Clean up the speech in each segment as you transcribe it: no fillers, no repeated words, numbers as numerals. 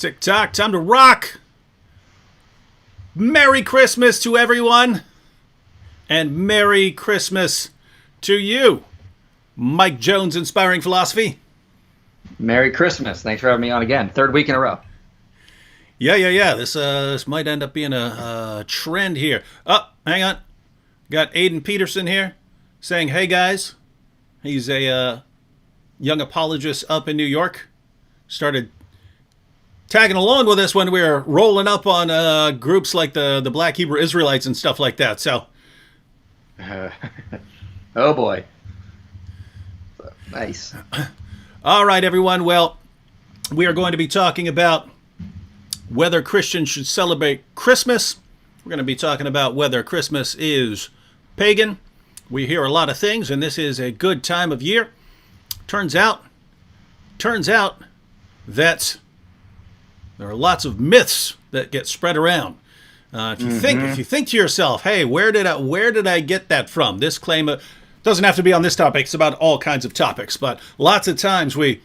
Tick-tock, time to rock! Merry Christmas to everyone! And Merry Christmas to you, Mike Jones, Inspiring Philosophy. Merry Christmas. Thanks for having me on again. Third week in a row. Yeah. This might end up being a trend here. Oh, hang on. Got Aiden Peterson here saying, hey guys. He's a young apologist up in New York. Started tagging along with us when we were rolling up on groups like the Black Hebrew Israelites and stuff like that. So, oh boy, nice. All right, everyone. Well, we are going to be talking about whether Christians should celebrate Christmas. We're going to be talking about whether Christmas is pagan. We hear a lot of things, and this is a good time of year. Turns out that there are lots of myths that get spread around. If you think to yourself, "Hey, where did I get that from?" This claim doesn't have to be on this topic. It's about all kinds of topics. But lots of times we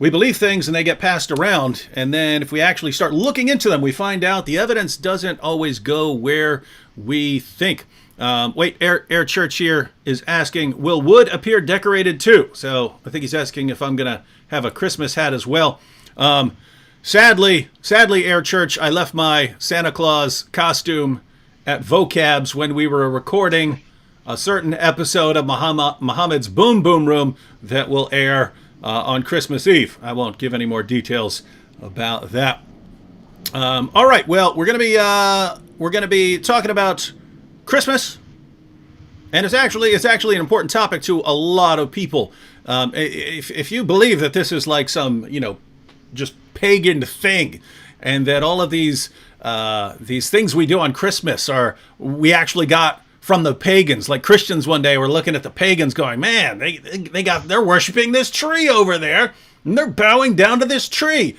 believe things and they get passed around, and then if we actually start looking into them, we find out the evidence doesn't always go where we think. Air Church here is asking, will wood appear decorated too? So I think he's asking if I'm going to have a Christmas hat as well. Sadly, Air Church, I left my Santa Claus costume at Vocabs when we were recording a certain episode of Muhammad's Boom Boom Room that will air on Christmas Eve. I won't give any more details about that. All right, well, we're gonna be talking about Christmas, and it's actually an important topic to a lot of people. If you believe that this is like some just pagan thing, and that all of these things we do on Christmas we actually got from the pagans. Like Christians one day were looking at the pagans going, man, they're worshiping this tree over there, and they're bowing down to this tree.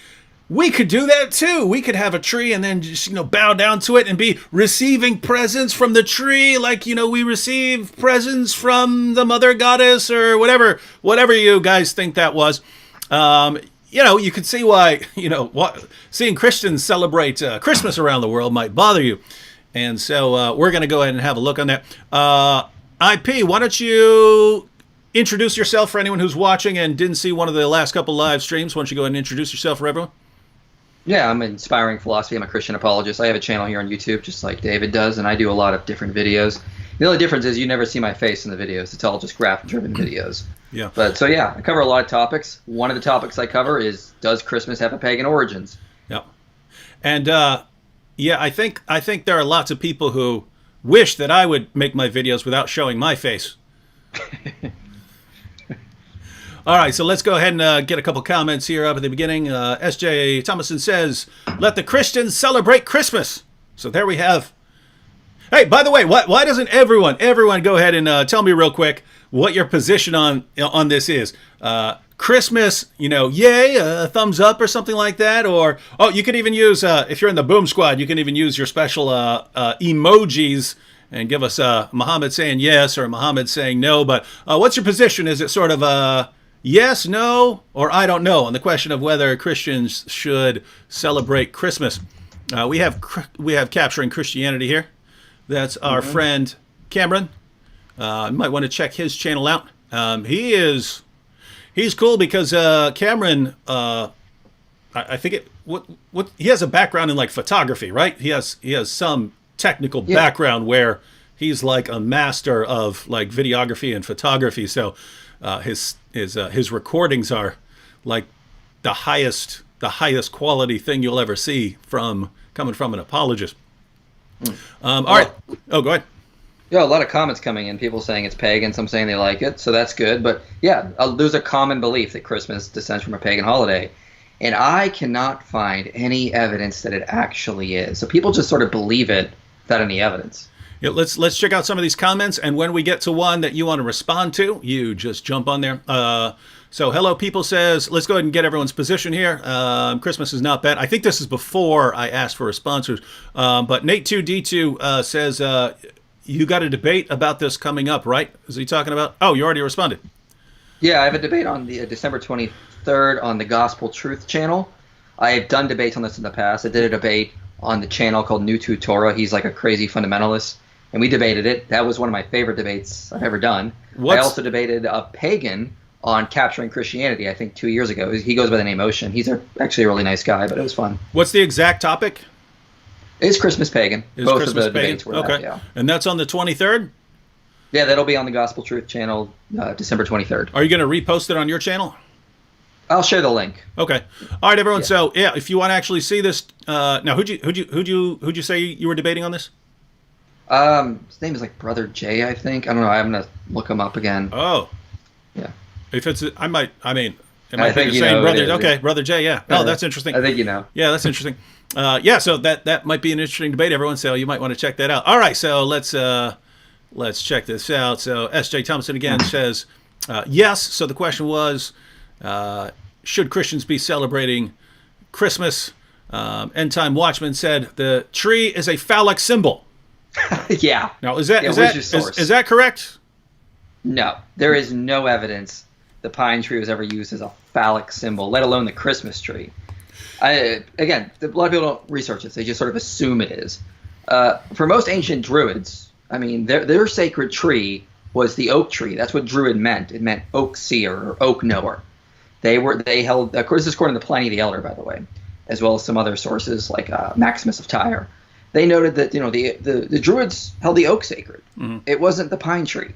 We could do that too. We could have a tree and then just bow down to it and be receiving presents from the tree, like we receive presents from the mother goddess or whatever you guys think that was. You could see why, seeing Christians celebrate Christmas around the world might bother you. And so we're going to go ahead and have a look on that. IP, why don't you introduce yourself for anyone who's watching and didn't see one of the last couple live streams? Why don't you go ahead and introduce yourself for everyone? Yeah, I'm Inspiring Philosophy. I'm a Christian apologist. I have a channel here on YouTube, just like David does, and I do a lot of different videos. The only difference is you never see my face in the videos. It's all just graph-driven videos. Yeah. But so yeah, I cover a lot of topics. One of the topics I cover is, does Christmas have a pagan origins? Yeah. And I think there are lots of people who wish that I would make my videos without showing my face. All right, so let's go ahead and get a couple comments here up at the beginning. S.J. Thomason says, let the Christians celebrate Christmas. So there we have. Hey, by the way, why doesn't everyone go ahead and tell me real quick what your position on this is? Christmas, yay, a thumbs up or something like that? Or, you could even use, if you're in the Boom Squad, you can even use your special emojis and give us Muhammad saying yes or Muhammad saying no. But what's your position? Is it sort of yes, no, or I don't know on the question of whether Christians should celebrate Christmas? We have Capturing Christianity here. That's our friend Cameron. You might want to check his channel out. He's cool because Cameron, I think he has a background in like photography, right? He has some technical background where he's like a master of like videography and photography. So his recordings are like the highest quality thing you'll ever see coming from an apologist. All right. Oh, go ahead. Yeah, a lot of comments coming in, people saying it's pagan, some saying they like it, so that's good. But yeah, there's a common belief that Christmas descends from a pagan holiday, and I cannot find any evidence that it actually is. So people just sort of believe it without any evidence. Yeah, let's check out some of these comments, and when we get to one that you want to respond to, you just jump on there. So Hello People says, let's go ahead and get everyone's position here. Christmas is not bad. I think this is before I asked for sponsors. But Nate2D2 says, you got a debate about this coming up, right? Is he talking about? Oh, you already responded. Yeah, I have a debate on the December 23rd on the Gospel Truth channel. I've done debates on this in the past. I did a debate on the channel called New to Torah. He's like a crazy fundamentalist, and we debated it. That was one of my favorite debates I've ever done. I also debated a pagan on capturing Christianity, I think 2 years ago. He goes by the name Ocean. He's actually a really nice guy, but it was fun. What's the exact topic? It's Christmas pagan. Both Christmas of the debates were okay. That, yeah. And that's on the 23rd? Yeah, that'll be on the Gospel Truth channel December 23rd. Are you going to repost it on your channel? I'll share the link. Okay. All right, everyone. Yeah. So, yeah, if you want to actually see this, now who'd you say you were debating on this? His name is like Brother Jay, I think. I don't know. I'm gonna look him up again. Oh. Yeah. If it's, it might be the same brother. Okay, Brother Jay. Yeah. Oh, that's interesting. I think you know. Yeah, that's interesting. Yeah. So that might be an interesting debate, everyone. So you might want to check that out. All right. So let's check this out. So S.J. Thompson again says yes. So the question was, should Christians be celebrating Christmas? End Time Watchman said the tree is a phallic symbol. Yeah. Now is that correct? No, there is no evidence the pine tree was ever used as a phallic symbol, let alone the Christmas tree. Again, a lot of people don't research this; they just sort of assume it is. For most ancient Druids, I mean, their sacred tree was the oak tree. That's what Druid meant. It meant oak seer or oak knower. They held. Of course, this is according to Pliny the Elder, by the way, as well as some other sources like Maximus of Tyre. They noted that the Druids held the oak sacred. Mm-hmm. It wasn't the pine tree.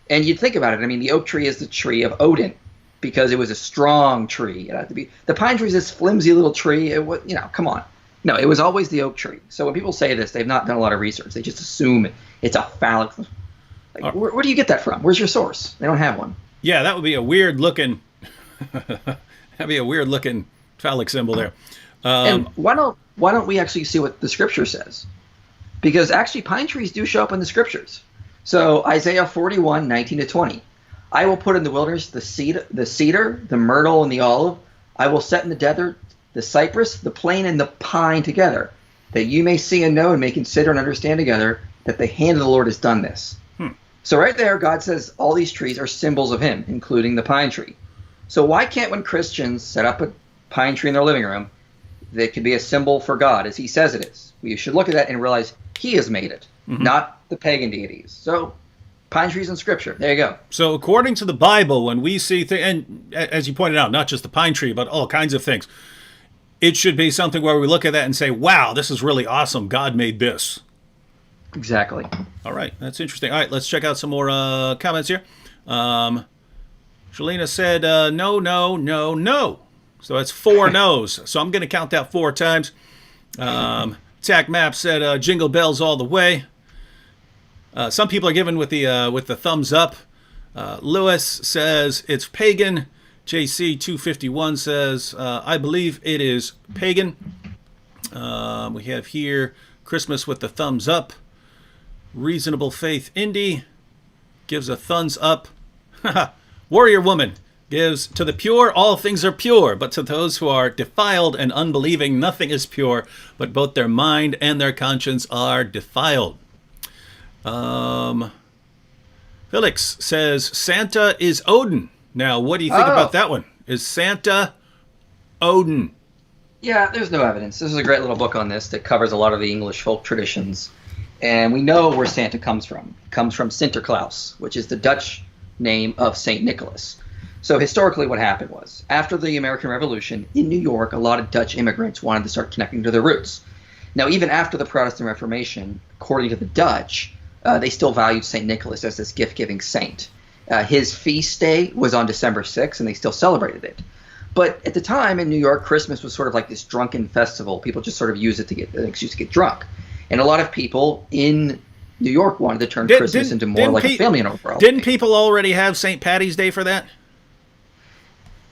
And you'd think about it. I mean, the oak tree is the tree of Odin because it was a strong tree. It had to be. The pine tree is this flimsy little tree. It was, come on. No, it was always the oak tree. So when people say this, they've not done a lot of research. They just assume it's a phallic. Like, where do you get that from? Where's your source? They don't have one. Yeah, that would be a weird looking. That'd be a weird looking phallic symbol there. And why don't we actually see what the scripture says? Because actually pine trees do show up in the scriptures. So Isaiah 41, 19 to 20. I will put in the wilderness the cedar, the myrtle, and the olive. I will set in the desert the cypress, the plane, and the pine together, that you may see and know and may consider and understand together that the hand of the Lord has done this. So right there, God says all these trees are symbols of him, including the pine tree. So why can't, when Christians set up a pine tree in their living room, that could be a symbol for God, as he says it is? We should look at that and realize he has made it, not the pagan deities. So pine trees in scripture. There you go. So according to the Bible, when we see and as you pointed out, not just the pine tree, but all kinds of things, it should be something where we look at that and say, wow, this is really awesome. God made this. Exactly. All right. That's interesting. All right. Let's check out some more comments here. Shalina said, no, no, no, no. So that's 4 no's. So I'm going to count that 4 times. Tack Map said, jingle bells all the way. Some people are giving with the thumbs up. Lewis says it's pagan. JC251 says, I believe it is pagan. We have here Christmas with the thumbs up. Reasonable Faith Indy gives a thumbs up. Warrior Woman gives, to the pure, all things are pure, but to those who are defiled and unbelieving, nothing is pure, but both their mind and their conscience are defiled. Felix says, Santa is Odin. Now, what do you think about that one? Is Santa Odin? Yeah, there's no evidence. This is a great little book on this that covers a lot of the English folk traditions. And we know where Santa comes from. It comes from Sinterklaas, which is the Dutch name of St. Nicholas. So historically what happened was, after the American Revolution, in New York, a lot of Dutch immigrants wanted to start connecting to their roots. Now, even after the Protestant Reformation, according to the Dutch, they still valued St. Nicholas as this gift-giving saint. His feast day was on December 6th, and they still celebrated it. But at the time in New York, Christmas was sort of like this drunken festival. People just sort of used it to get an excuse to get drunk. And a lot of people in New York wanted to turn Christmas into more like a family and overall. Didn't people already have St. Patty's Day for that?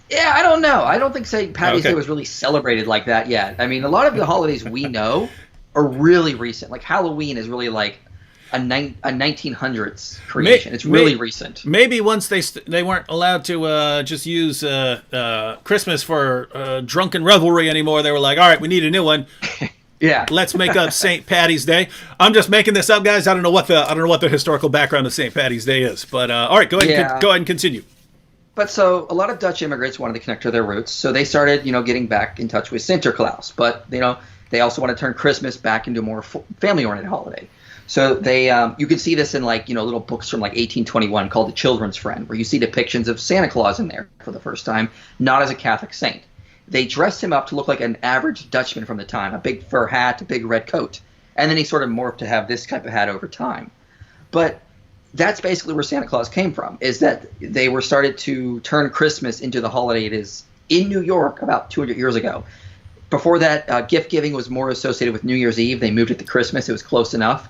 Yeah, I don't know. I don't think St. Patty's Day was really celebrated like that yet. I mean, a lot of the holidays we know are really recent. Like Halloween is really like a 1900s creation. It's really recent. Maybe once they weren't allowed to just use Christmas for drunken revelry anymore, they were like, all right, we need a new one. Yeah, let's make up St. Patty's Day. I'm just making this up, guys. I don't know what the historical background of St. Patty's Day is, but all right, go ahead and continue. But so a lot of Dutch immigrants wanted to connect to their roots, so they started, getting back in touch with Sinterklaas. But they also want to turn Christmas back into a more family-oriented holiday. So they, you can see this in little books from 1821 called The Children's Friend, where you see depictions of Santa Claus in there for the first time, not as a Catholic saint. They dressed him up to look like an average Dutchman from the time, a big fur hat, a big red coat, and then he sort of morphed to have this type of hat over time. But that's basically where Santa Claus came from, is that they were started to turn Christmas into the holiday it is in New York about 200 years ago. Before that, gift giving was more associated with New Year's Eve. They moved it to Christmas. It was close enough.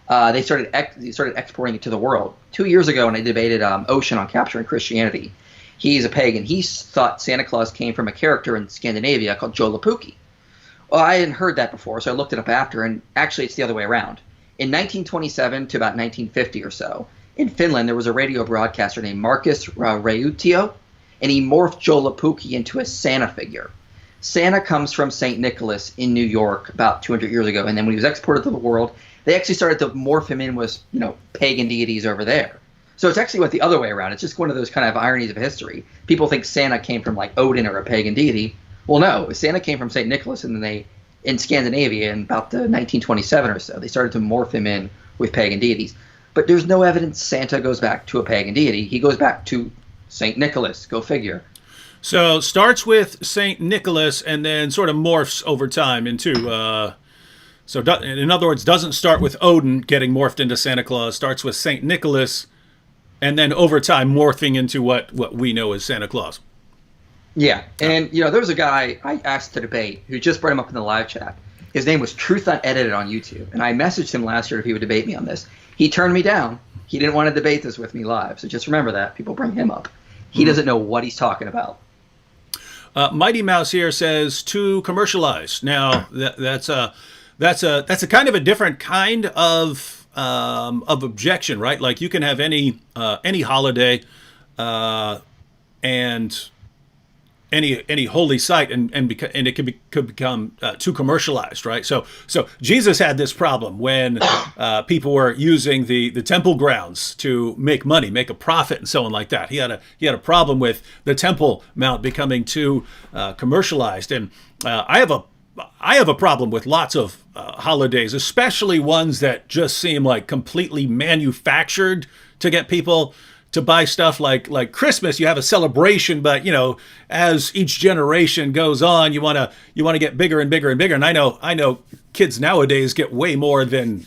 They started exporting it to the world. 2 years ago, when I debated Ocean on capturing Christianity, he's a pagan. He thought Santa Claus came from a character in Scandinavia called Joulupukki. Well, I hadn't heard that before, so I looked it up after, and actually it's the other way around. In 1927 to about 1950 or so, in Finland, there was a radio broadcaster named Markus Rautio, and he morphed Joulupukki into a Santa figure. Santa comes from St. Nicholas in New York about 200 years ago, and then when he was exported to the world, they actually started to morph him in with, pagan deities over there. So it's actually went the other way around. It's just one of those kind of ironies of history. People think Santa came from Odin or a pagan deity. Well, no, Santa came from St. Nicholas, and then in Scandinavia in about the 1927 or so, they started to morph him in with pagan deities. But there's no evidence Santa goes back to a pagan deity. He goes back to St. Nicholas. Go figure. So starts with St. Nicholas and then sort of morphs over time into, in other words, doesn't start with Odin getting morphed into Santa Claus, starts with St. Nicholas, and then over time morphing into what we know as Santa Claus. Yeah, and there was a guy I asked to debate who just brought him up in the live chat. His name was Truth Unedited on YouTube, and I messaged him last year if he would debate me on this. He turned me down. He didn't want to debate this with me live, so just remember that. People bring him up. He doesn't know what he's talking about. Mighty Mouse here says to commercialize. Now that's a kind of a different kind of objection, right? Like you can have any holiday and any holy site and it could become too commercialized, right? So Jesus had this problem when people were using the temple grounds to make money, make a profit, and so on like that. He had a problem with the Temple Mount becoming too commercialized, and I have a problem with lots of holidays, especially ones that just seem like completely manufactured to get people to buy stuff. Like Christmas. You have a celebration, but as each generation goes on, you want to get bigger and bigger and bigger. And I know kids nowadays get way more than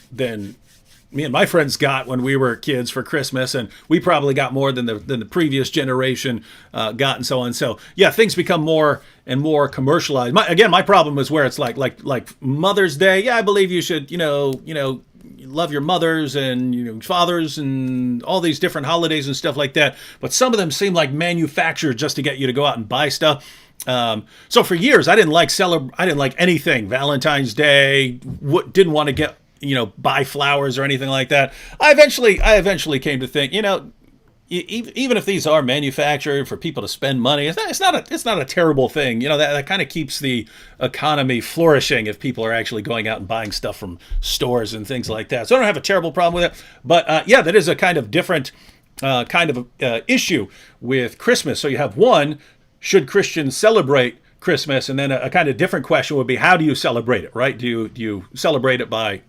me and my friends got when we were kids for Christmas, and we probably got more than the previous generation got, and so on. So yeah, things become more and more commercialized. My problem is where it's like Mother's Day. Yeah, I believe you should love your mothers and fathers and all these different holidays and stuff like that. But some of them seem like manufactured just to get you to go out and buy stuff. So for years, I didn't like anything. Valentine's Day, didn't want to get buy flowers or anything like that. I eventually came to think, even if these are manufactured for people to spend money, it's not a terrible thing. That kind of keeps the economy flourishing if people are actually going out and buying stuff from stores and things like that. So I don't have a terrible problem with it. But that is a kind of different issue with Christmas. So you have one, should Christians celebrate Christmas? And then a kind of different question would be, how do you celebrate it, right? Do you celebrate it by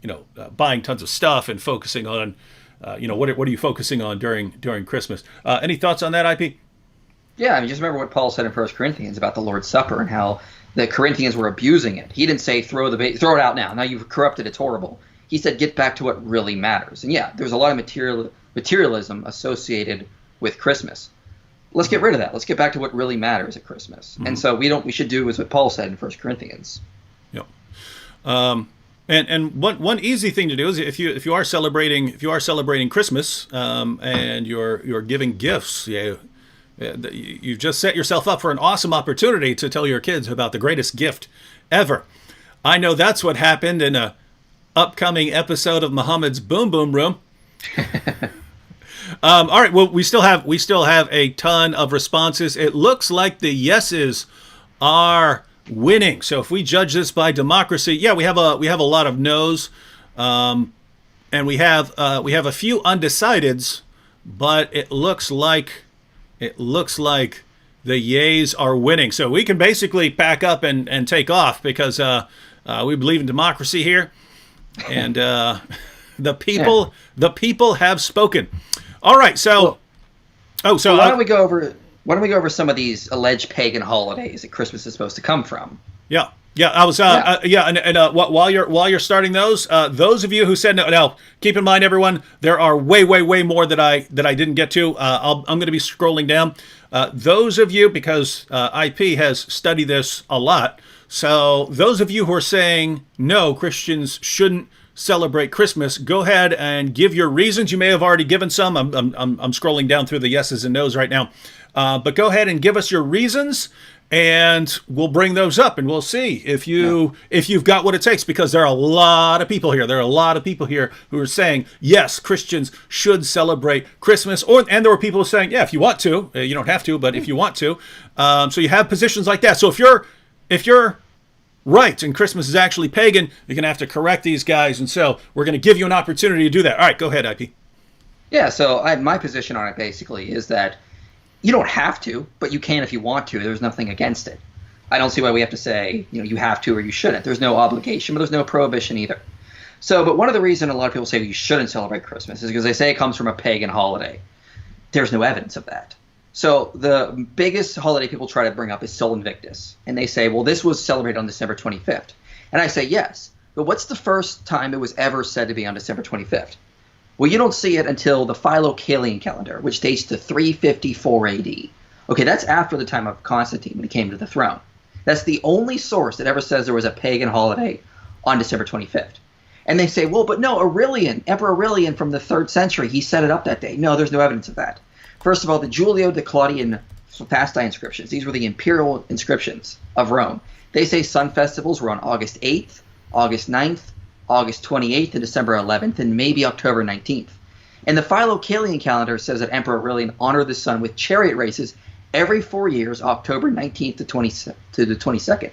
buying tons of stuff and focusing on what are you focusing on during Christmas? Any thoughts on that, IP? Yeah, just remember what Paul said in 1 Corinthians about the Lord's Supper and how the Corinthians were abusing it. He didn't say throw it out now. Now you've corrupted, it's horrible. He said get back to what really matters. And there's a lot of materialism associated with Christmas. Let's get rid of that. Let's get back to what really matters at Christmas. Mm-hmm. And so we should do as what Paul said in 1 Corinthians. Yeah. And one easy thing to do is if you are celebrating Christmas and you're giving gifts, you've just set yourself up for an awesome opportunity to tell your kids about the greatest gift ever. I know that's what happened in a upcoming episode of Muhammad's Boom Boom Room. All right. Well, we still have a ton of responses. It looks like the yeses are winning. So if we judge this by democracy, we have a lot of no's, and we have a few undecideds, but it looks like It looks like the yays are winning. So we can basically pack up and take off because we believe in democracy here. And the people have spoken. All right, so why don't we go over some of these alleged pagan holidays that Christmas is supposed to come from? Yeah. Yeah, I was. While you're starting those of you who said no, now keep in mind, everyone, there are way more that I didn't get to. I'm going to be scrolling down. Those of you, because IP has studied this a lot, so those of you who are saying no, Christians shouldn't celebrate Christmas, go ahead and give your reasons. You may have already given some. I'm scrolling down through the yeses and nos right now, but go ahead and give us your reasons. And we'll bring those up, and we'll see if you've got what it takes, because there are a lot of people here. There are a lot of people here who are saying yes, Christians should celebrate Christmas, and there were people saying, yeah, if you want to, you don't have to, but if you want to. So you have positions like that. So if you're right and Christmas is actually pagan, you're going to have to correct these guys, and so we're going to give you an opportunity to do that. All right, go ahead, IP. Yeah. So my position on it basically is that you don't have to, but you can if you want to. There's nothing against it. I don't see why we have to say, you have to or you shouldn't. There's no obligation, but there's no prohibition either. So, but one of the reasons a lot of people say you shouldn't celebrate Christmas is because they say it comes from a pagan holiday. There's no evidence of that. So the biggest holiday people try to bring up is Sol Invictus. And they say, well, this was celebrated on December 25th. And I say, yes. But what's the first time it was ever said to be on December 25th? Well, you don't see it until the Philocalian calendar, which dates to 354 AD. Okay, that's after the time of Constantine when he came to the throne. That's the only source that ever says there was a pagan holiday on December 25th. And they say, well, but no, Emperor Aurelian from the 3rd century, he set it up that day. No, there's no evidence of that. First of all, the Julio de Claudian fasti inscriptions, these were the imperial inscriptions of Rome. They say sun festivals were on August 8th, August 9th, August 28th, and December 11th, and maybe October 19th. And the Philocalian calendar says that Emperor Aurelian honored the sun with chariot races every 4 years, October 19th to the 22nd.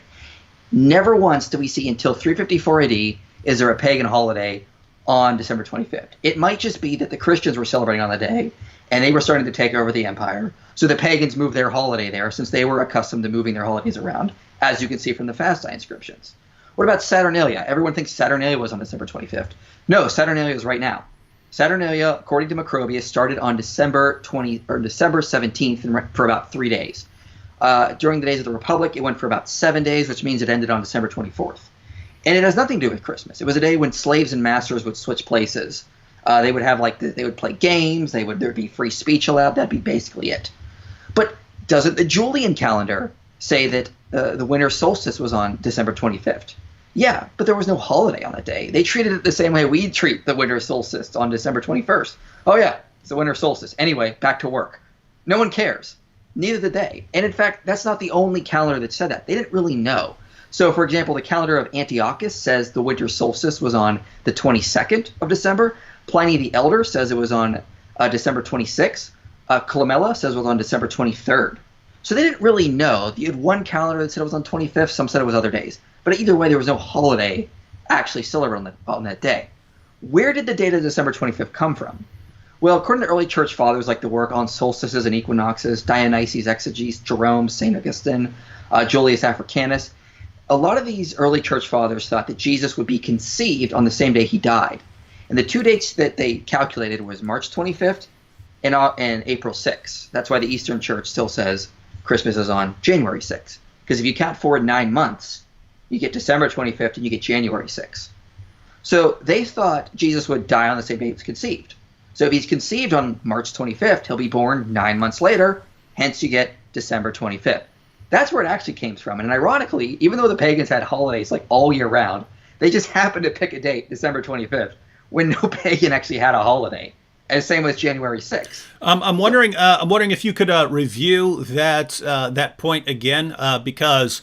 Never once do we see until 354 AD is there a pagan holiday on December 25th. It might just be that the Christians were celebrating on the day, and they were starting to take over the empire, so the pagans moved their holiday there since they were accustomed to moving their holidays around, as you can see from the fasti inscriptions. What about Saturnalia? Everyone thinks Saturnalia was on December 25th. No, Saturnalia is right now. Saturnalia, according to Macrobius, started on December 17th and for about 3 days. During the days of the Republic, it went for about 7 days, which means it ended on December 24th. And it has nothing to do with Christmas. It was a day when slaves and masters would switch places. They would have they would play games. There'd be free speech allowed. That'd be basically it. But doesn't the Julian calendar say that the winter solstice was on December 25th? Yeah, but there was no holiday on that day. They treated it the same way we treat the winter solstice on December 21st. Oh yeah, it's the winter solstice. Anyway, back to work. No one cares. Neither did they. And in fact, that's not the only calendar that said that. They didn't really know. So, for example, the calendar of Antiochus says the winter solstice was on the 22nd of December. Pliny the Elder says it was on December 26th. Columella says it was on December 23rd. So they didn't really know. You had one calendar that said it was on 25th. Some said it was other days. But either way, there was no holiday actually celebrated on that day. Where did the date of December 25th come from? Well, according to early church fathers like the work on solstices and equinoxes, Dionysius Exeges, Jerome, St. Augustine, Julius Africanus, a lot of these early church fathers thought that Jesus would be conceived on the same day he died. And the two dates that they calculated was March 25th and April 6th. That's why the Eastern Church still says Christmas is on January 6th. Because if you count forward 9 months, you get December 25th and you get January 6th. So they thought Jesus would die on the same day he was conceived. So if he's conceived on March 25th, he'll be born 9 months later. Hence, you get December 25th. That's where it actually came from. And ironically, even though the pagans had holidays like all year round, they just happened to pick a date, December 25th, when no pagan actually had a holiday. And same with January 6th. I'm wondering if you could review that point again, because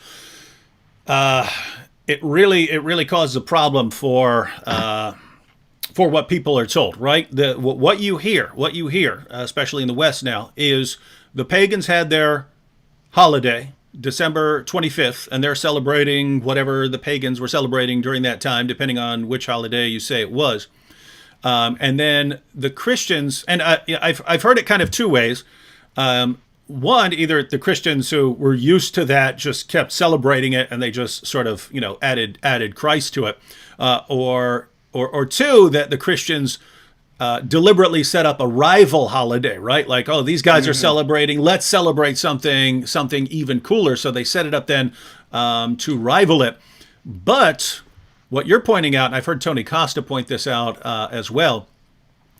it really causes a problem for what people are told, right? What you hear, especially in the West now, is the pagans had their holiday, December 25th, and they're celebrating whatever the pagans were celebrating during that time, depending on which holiday you say it was. And then the Christians, and I've heard it kind of two ways. one, either the Christians who were used to that just kept celebrating it and they just sort of, added Christ to it, or two, that the Christians deliberately set up a rival holiday, right? Like, oh, these guys are celebrating, let's celebrate something even cooler. So they set it up then to rival it. But what you're pointing out, and I've heard Tony Costa point this out as well,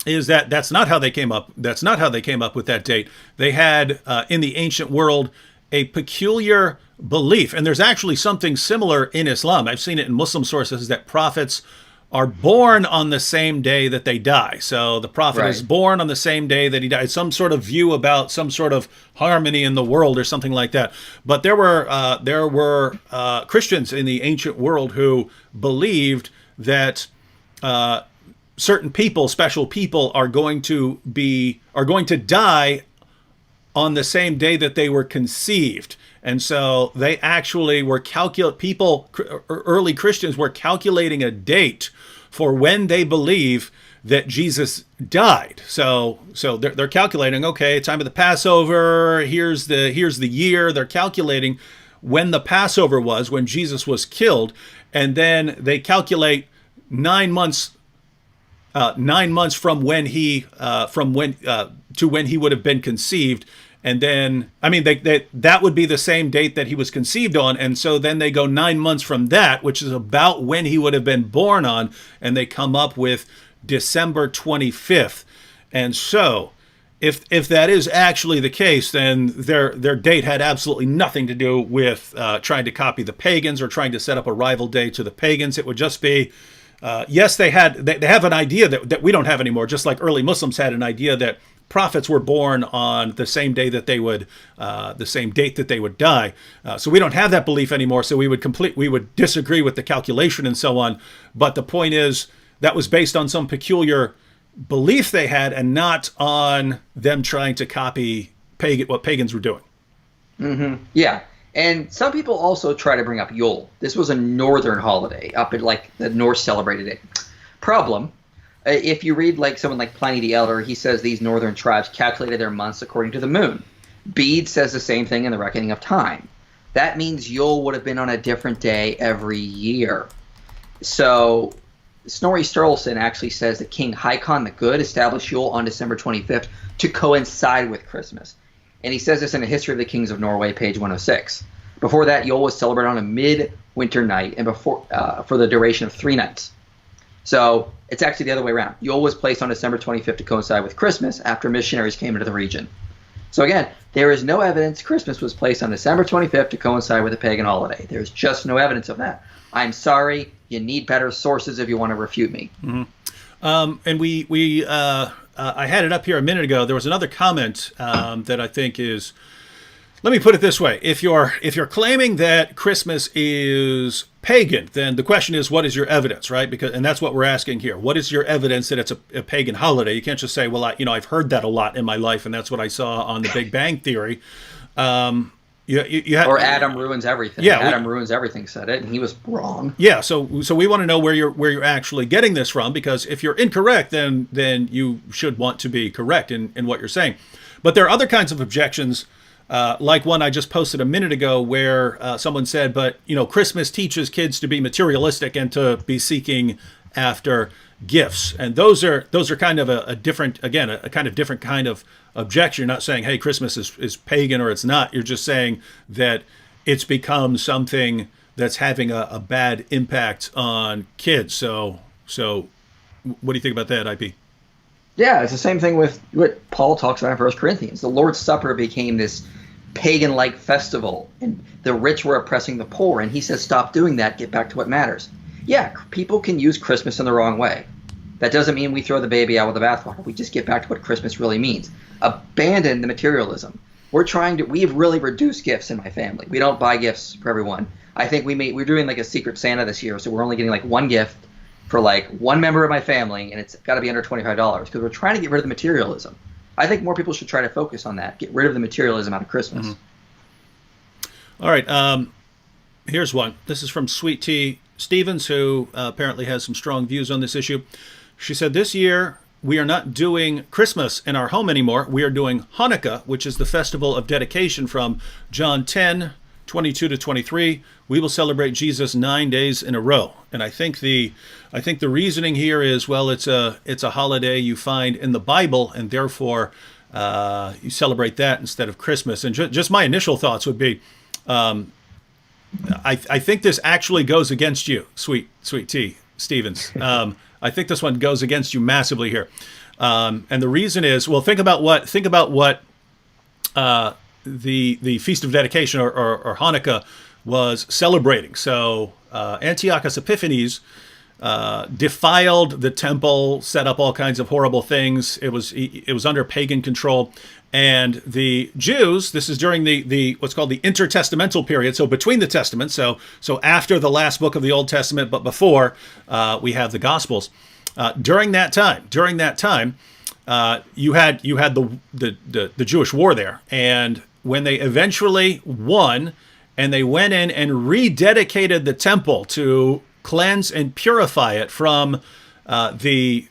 is that that's not how they came up. That's not how they came up with that date. They had in the ancient world a peculiar belief, and there's actually something similar in Islam. I've seen it in Muslim sources that prophets are born on the same day that they die. So the prophet is born on the same day that he died. Some sort of view about some sort of harmony in the world or something like that. But there were Christians in the ancient world who believed that certain people, special people, are going to die on the same day that they were conceived. And so they actually were early Christians were calculating a date for when they believe that Jesus died. So they're calculating, okay, time of the Passover, here's the year. They're calculating when the Passover was, when Jesus was killed, and then they calculate 9 months from when to when he would have been conceived. And then, that would be the same date that he was conceived on. And so then they go 9 months from that, which is about when he would have been born on. And they come up with December 25th. And so if that is actually the case, then their date had absolutely nothing to do with trying to copy the pagans or trying to set up a rival day to the pagans. It would just be, yes, they have an idea that we don't have anymore, just like early Muslims had an idea that prophets were born on the same day that they would, the same date that they would die. So we don't have that belief anymore. So we would disagree with the calculation and so on. But the point is that was based on some peculiar belief they had, and not on them trying to copy what pagans were doing. Mm-hmm. Yeah. And some people also try to bring up Yule. This was a northern holiday, up at the Norse celebrated it. Problem. If you read someone like Pliny the Elder, he says these northern tribes calculated their months according to the moon. Bede says the same thing in the Reckoning of Time. That means Yule would have been on a different day every year. So Snorri Sturluson actually says that King Haakon the Good established Yule on December 25th to coincide with Christmas. And he says this in the History of the Kings of Norway, page 106. Before that, Yule was celebrated on a midwinter night and for the duration of 3 nights. So it's actually the other way around. Yule was placed on December 25th to coincide with Christmas after missionaries came into the region. So again, there is no evidence Christmas was placed on December 25th to coincide with a pagan holiday. There's just no evidence of that. I'm sorry. You need better sources if you want to refute me. Mm-hmm. And I had it up here a minute ago. There was another comment that I think is, let me put it this way. If you're claiming that Christmas is pagan, then the question is, what is your evidence, right? And that's what we're asking here. What is your evidence that it's a pagan holiday? You can't just say, well, I've heard that a lot in my life, and that's what I saw on The Big Bang Theory. Or Adam ruins everything. Yeah, Adam ruins everything said it, and he was wrong. Yeah, so we want to know where you're actually getting this from, because if you're incorrect, then you should want to be correct in what you're saying. But there are other kinds of objections, like one I just posted a minute ago, where someone said, but Christmas teaches kids to be materialistic and to be seeking after gifts, and those are kind of a different kind of objection. You're not saying, hey, Christmas is pagan or it's not. You're just saying that it's become something that's having a bad impact on kids. So what do you think about that, IP? Yeah, it's the same thing with what Paul talks about in 1 Corinthians. The Lord's Supper became this pagan-like festival, and the rich were oppressing the poor, and he says, stop doing that, get back to what matters. Yeah, people can use Christmas in the wrong way. That doesn't mean we throw the baby out with the bathwater. We just get back to what Christmas really means. Abandon the materialism. We've really reduced gifts in my family. We don't buy gifts for everyone. I think we're doing a Secret Santa this year, so we're only getting one gift for one member of my family, and it's got to be under $25 because we're trying to get rid of the materialism. I think more people should try to focus on that. Get rid of the materialism out of Christmas. Mm-hmm. All right. Here's one. This is from Sweet Tea Stevens, who apparently has some strong views on this issue. She said, this year we are not doing Christmas in our home anymore. We are doing Hanukkah, which is the festival of dedication from John 10:22 to 23. We will celebrate Jesus 9 days in a row. And I think the reasoning here is, well, it's a holiday you find in the Bible, and therefore you celebrate that instead of Christmas. And just my initial thoughts would be, I think this actually goes against you, Sweet Tea Stevens. I think this one goes against you massively here. And the reason is, well, think about what the Feast of Dedication or Hanukkah was celebrating. So Antiochus Epiphanes defiled the temple, set up all kinds of horrible things. It was under pagan control. And the Jews, this is during the what's called the intertestamental period, so between the testaments, so after the last book of the Old Testament, but before we have the Gospels. During that time, you had the Jewish war there, and when they eventually won, and they went in and rededicated the temple to cleanse and purify it from the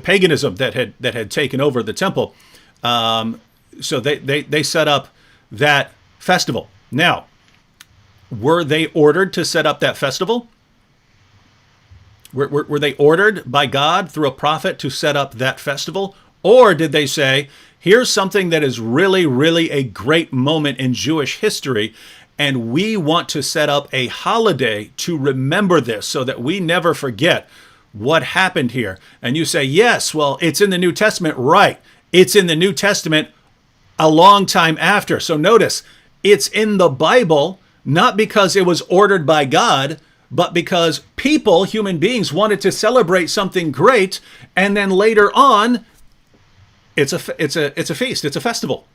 paganism that had taken over the temple. So they set up that festival. Now, were they ordered to set up that festival? Were they ordered by God through a prophet to set up that festival? Or did they say, here's something that is really, really a great moment in Jewish history, and we want to set up a holiday to remember this so that we never forget what happened here? And you say, yes, well, it's in the New Testament. Right. It's in the New Testament a long time after. So notice, it's in the Bible, not because it was ordered by God, but because people, human beings, wanted to celebrate something great. And then later on, it's a feast. It's a festival.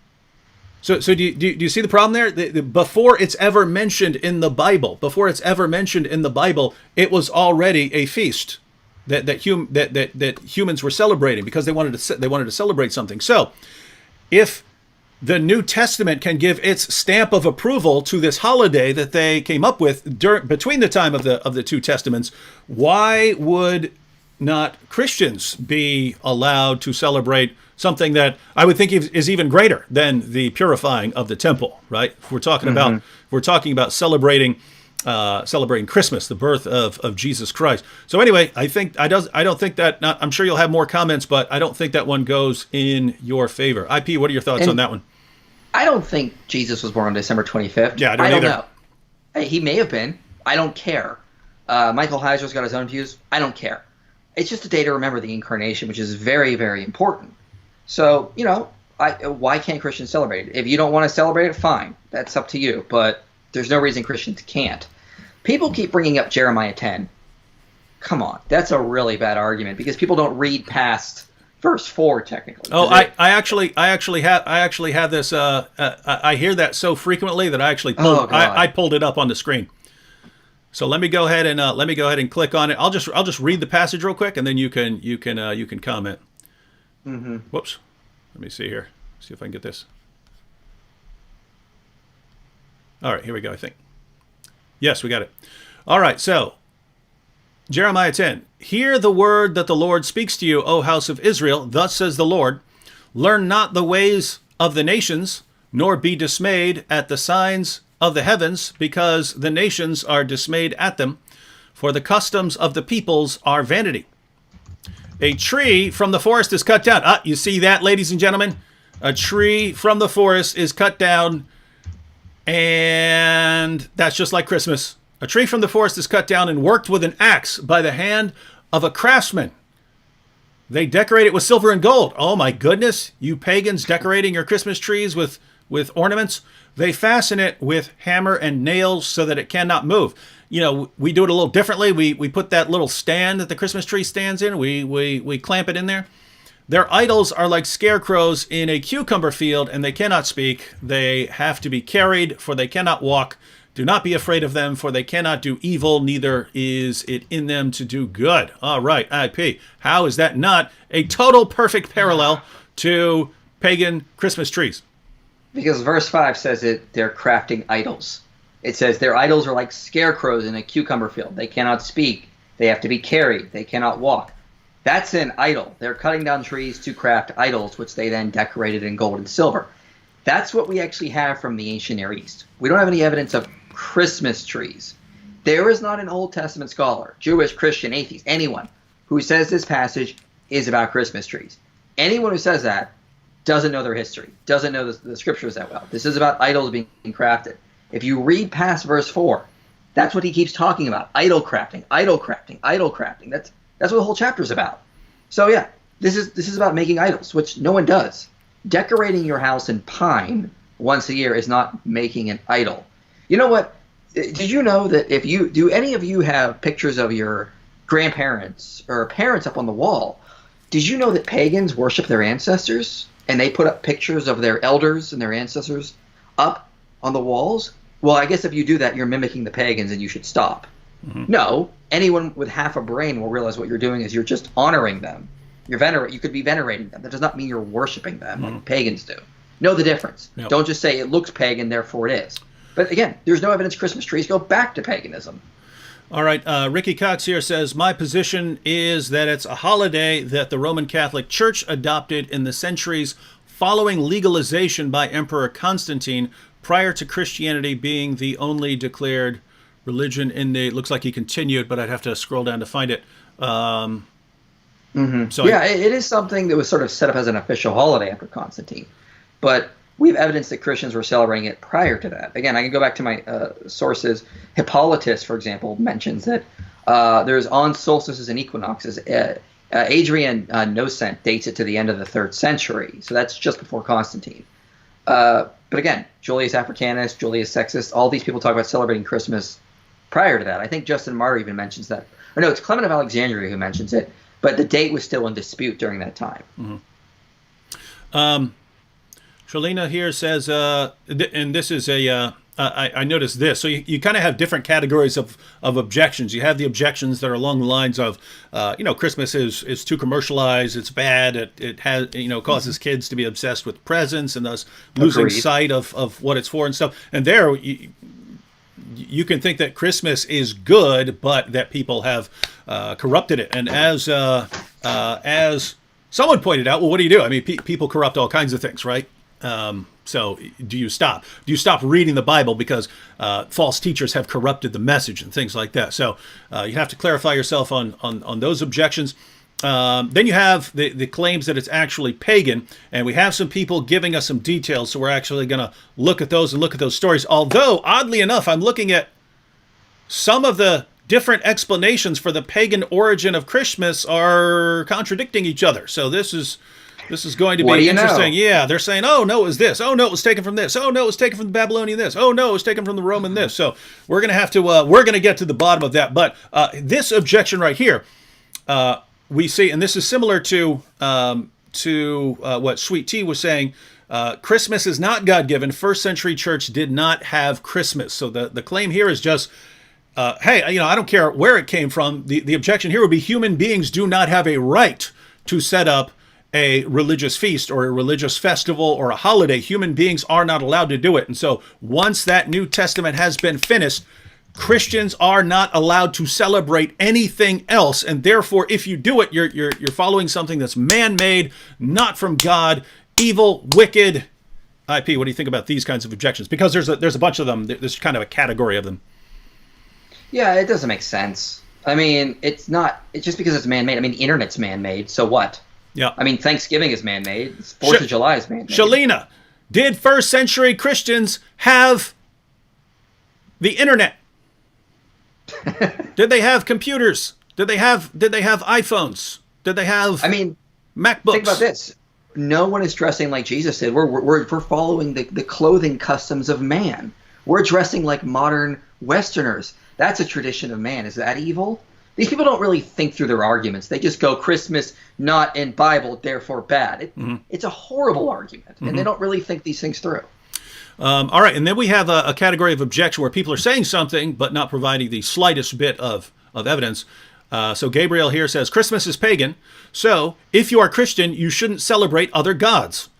So do you see the problem there? Before it's ever mentioned in the Bible, it was already a feast that humans were celebrating because they wanted to celebrate something. So, if the New Testament can give its stamp of approval to this holiday that they came up with between the time of the two testaments, why would not Christians be allowed to celebrate something that I would think is even greater than the purifying of the temple? Right? If we're talking about celebrating Christmas, the birth of Jesus Christ. So anyway, I don't think that. I'm sure you'll have more comments, but I don't think that one goes in your favor. IP, what are your thoughts on that one? I don't think Jesus was born on December 25th. Yeah, I don't either. Know. He may have been. I don't care. Michael Heiser's got his own views. I don't care. It's just a day to remember the incarnation, which is very, very important. So, why can't Christians celebrate it? If you don't want to celebrate it, fine. That's up to you. But there's no reason Christians can't. People keep bringing up Jeremiah 10. Come on, that's a really bad argument because people don't read past verse 4 technically. Oh, I actually have this. I hear that so frequently that I pulled it up on the screen. So let me go ahead and click on it. I'll just read the passage real quick, and then you can comment. Mm-hmm. Whoops. Let me see here. See if I can get this. All right, here we go, I think. Yes, we got it. All right, so Jeremiah 10. Hear the word that the Lord speaks to you, O house of Israel. Thus says the Lord, learn not the ways of the nations, nor be dismayed at the signs of the heavens, because the nations are dismayed at them, for the customs of the peoples are vanity. A tree from the forest is cut down. You see that, ladies and gentlemen? A tree from the forest is cut down, and that's just like Christmas. A tree from the forest is cut down and worked with an axe by the hand of a craftsman. They decorate it with silver and gold. Oh my goodness, you pagans decorating your Christmas trees with ornaments. They fasten it with hammer and nails so that it cannot move. We do it a little differently. We put that little stand that the Christmas tree stands in. We clamp it in there. Their idols are like scarecrows in a cucumber field, and they cannot speak. They have to be carried, for they cannot walk. Do not be afraid of them, for they cannot do evil, neither is it in them to do good. All right, IP. How is that not a total perfect parallel to pagan Christmas trees? Because verse 5 says they're crafting idols. It says their idols are like scarecrows in a cucumber field. They cannot speak. They have to be carried. They cannot walk. That's an idol. They're cutting down trees to craft idols, which they then decorated in gold and silver. That's what we actually have from the ancient Near East. We don't have any evidence of Christmas trees. There is not an Old Testament scholar, Jewish, Christian, atheist, anyone, who says this passage is about Christmas trees. Anyone who says that doesn't know their history, doesn't know the scriptures that well. This is about idols being crafted. If you read past verse 4, that's what he keeps talking about. Idol crafting, idol crafting, idol crafting. That's what the whole chapter is about. So yeah, this is about making idols, which no one does. Decorating your house in pine once a year is not making an idol. You know what? Did you know that do any of you have pictures of your grandparents or parents up on the wall? Did you know that pagans worship their ancestors and they put up pictures of their elders and their ancestors up on the walls? Well, I guess if you do that, you're mimicking the pagans and you should stop. Mm-hmm. No, anyone with half a brain will realize what you're doing is you're just honoring them. You could be venerating them. That does not mean you're worshiping them like pagans do. Know the difference. Yep. Don't just say it looks pagan, therefore it is. But again, there's no evidence Christmas trees go back to paganism. All right, Ricky Cox here says, my position is that it's a holiday that the Roman Catholic Church adopted in the centuries following legalization by Emperor Constantine prior to Christianity being the only declared religion in the, it looks like he continued, but I'd have to scroll down to find it. So yeah, it is something that was sort of set up as an official holiday after Constantine. But we have evidence that Christians were celebrating it prior to that. Again, I can go back to my sources. Hippolytus, for example, mentions that there's on solstices and equinoxes. Adrian Nocent dates it to the end of the 3rd century. So that's just before Constantine. But again, Julius Africanus, Julius Sextus, all these people talk about celebrating Christmas prior to that. I think Justin Martyr even mentions that. Or no, it's Clement of Alexandria who mentions it. But the date was still in dispute during that time. Mm-hmm. Shalina here says, and this is I noticed this. So you kind of have different categories of objections. You have the objections that are along the lines of, Christmas is too commercialized. It's bad. It has, causes kids to be obsessed with presents and thus losing sight of what it's for and stuff. And there, you can think that Christmas is good, but that people have corrupted it. And as someone pointed out, well, what do you do? I mean, people corrupt all kinds of things, right? So do you stop? Do you stop reading the Bible because false teachers have corrupted the message and things like that? So you have to clarify yourself on those objections. Then you have the claims that it's actually pagan, and we have some people giving us some details, so we're actually going to look at those and look at those stories. Although, oddly enough, I'm looking at some of the different explanations for the pagan origin of Christmas are contradicting each other. So this is going to be interesting. Yeah, they're saying, oh, no, it was this. Oh, no, it was taken from this. Oh, no, it was taken from the Babylonian this. Oh, no, it was taken from the Roman this. So we're going to have to, we're going to get to the bottom of that. But this objection right here, we see, and this is similar to what Sweet Tea was saying, Christmas is not God-given. First century church did not have Christmas. So the claim here is just, hey, I don't care where it came from. The objection here would be human beings do not have a right to set up a religious feast or a religious festival or a holiday. Human beings are not allowed to do it. And so once that New Testament has been finished, Christians are not allowed to celebrate anything else. And therefore, if you do it, you're following something that's man-made, not from God, evil, wicked. IP, what do you think about these kinds of objections? Because there's a bunch of them. There's kind of a category of them. Yeah, it doesn't make sense. I mean, it's just because it's man-made. I mean, the internet's man-made, so what? Yeah. I mean, Thanksgiving is man-made. 4th of July is man-made. Shalina, did first century Christians have the internet? Did they have computers? Did they have iPhones? Did they have MacBooks? Think about this. No one is dressing like Jesus did. We're following the clothing customs of man. We're dressing like modern Westerners. That's a tradition of man. Is that evil? These people don't really think through their arguments. They just go, Christmas not in Bible, therefore bad. It's a horrible argument, and they don't really think these things through. All right, and then we have a category of objection where people are saying something but not providing the slightest bit of evidence. So Gabriel here says, Christmas is pagan, so if you are Christian, you shouldn't celebrate other gods.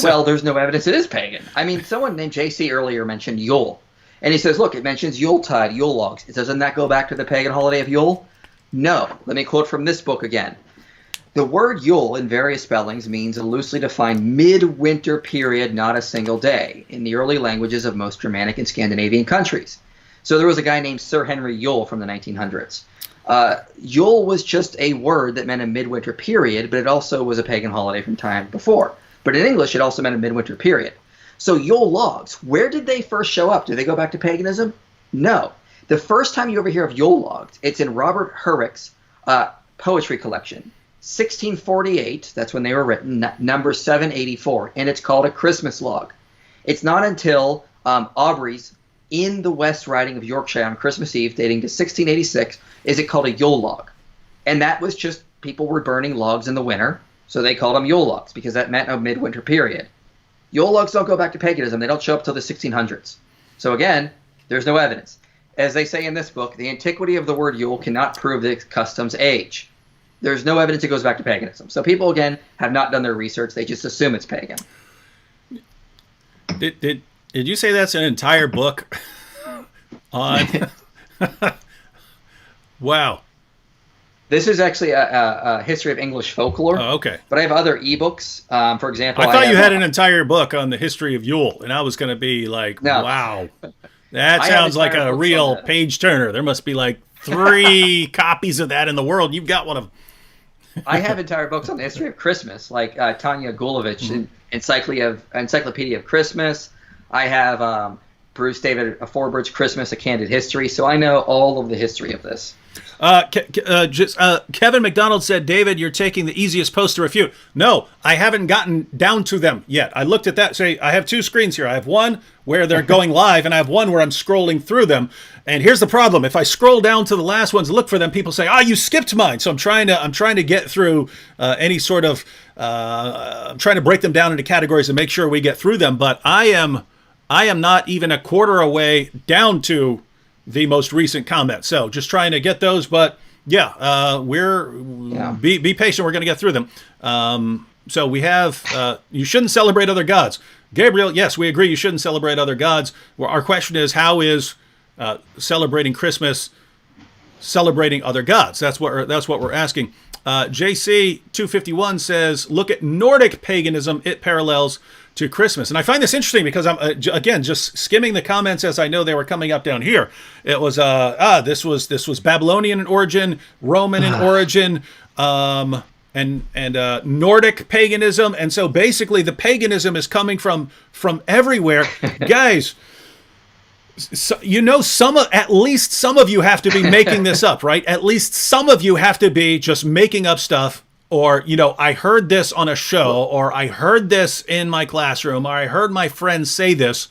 Well, there's no evidence it is pagan. I mean, someone named JC earlier mentioned Yule. And he says, look, it mentions Yuletide, Yule logs. Doesn't that go back to the pagan holiday of Yule? No. Let me quote from this book again. The word Yule in various spellings means a loosely defined midwinter period, not a single day, in the early languages of most Germanic and Scandinavian countries. So there was a guy named Sir Henry Yule from the 1900s. Yule was just a word that meant a midwinter period, but it also was a pagan holiday from time before. But in English, it also meant a midwinter period. So Yule logs, where did they first show up? Do they go back to paganism? No. The first time you ever hear of Yule logs, it's in Robert Herrick's poetry collection. 1648, that's when they were written, number 784, and it's called a Christmas log. It's not until Aubrey's In the West Riding of Yorkshire on Christmas Eve, dating to 1686, is it called a Yule log. And that was just people were burning logs in the winter, so they called them Yule logs because that meant a midwinter period. Yule logs don't go back to paganism. They don't show up till the 1600s. So again, there's no evidence. As they say in this book, the antiquity of the word Yule cannot prove the custom's age. There's no evidence it goes back to paganism. So people, again, have not done their research. They just assume it's pagan. Did you say that's an entire book on? Wow. This is actually a history of English folklore. Oh, okay. But I have other ebooks. For example, I thought you had an entire book on the history of Yule, and I was going to be like, no. Wow. That sounds like a real page turner. There must be like 3 copies of that in the world. You've got one of them. I have entire books on the history of Christmas, like Tanya Gulovich, Encyclopedia of Christmas. I have Bruce David Forbird's Christmas, A Candid History. So I know all of the history of this. Kevin McDonald said, David, you're taking the easiest post to refute. No, I haven't gotten down to them yet. I looked at that. Say, I have 2 screens here. I have one where they're going live, and I have one where I'm scrolling through them. And here's the problem: if I scroll down to the last ones, look for them, people say, you skipped mine. So I'm trying to get through any sort of. I'm trying to break them down into categories and make sure we get through them. But I am not even a quarter away down to the most recent comments. So just trying to get those, but be patient. We're going to get through them. So we have, you shouldn't celebrate other gods. Gabriel, yes, we agree. You shouldn't celebrate other gods. Well, our question is, how is celebrating Christmas celebrating other gods? That's what we're asking. JC 251 says, look at Nordic paganism. It parallels to Christmas. And I find this interesting because I'm, again, just skimming the comments as I know they were coming up down here. It was, this was Babylonian in origin, Roman in origin, and Nordic paganism. And so basically the paganism is coming from everywhere. Guys, so, at least some of you have to be making this up, right? At least some of you have to be just making up stuff. Or, I heard this on a show, or I heard this in my classroom, or I heard my friends say this.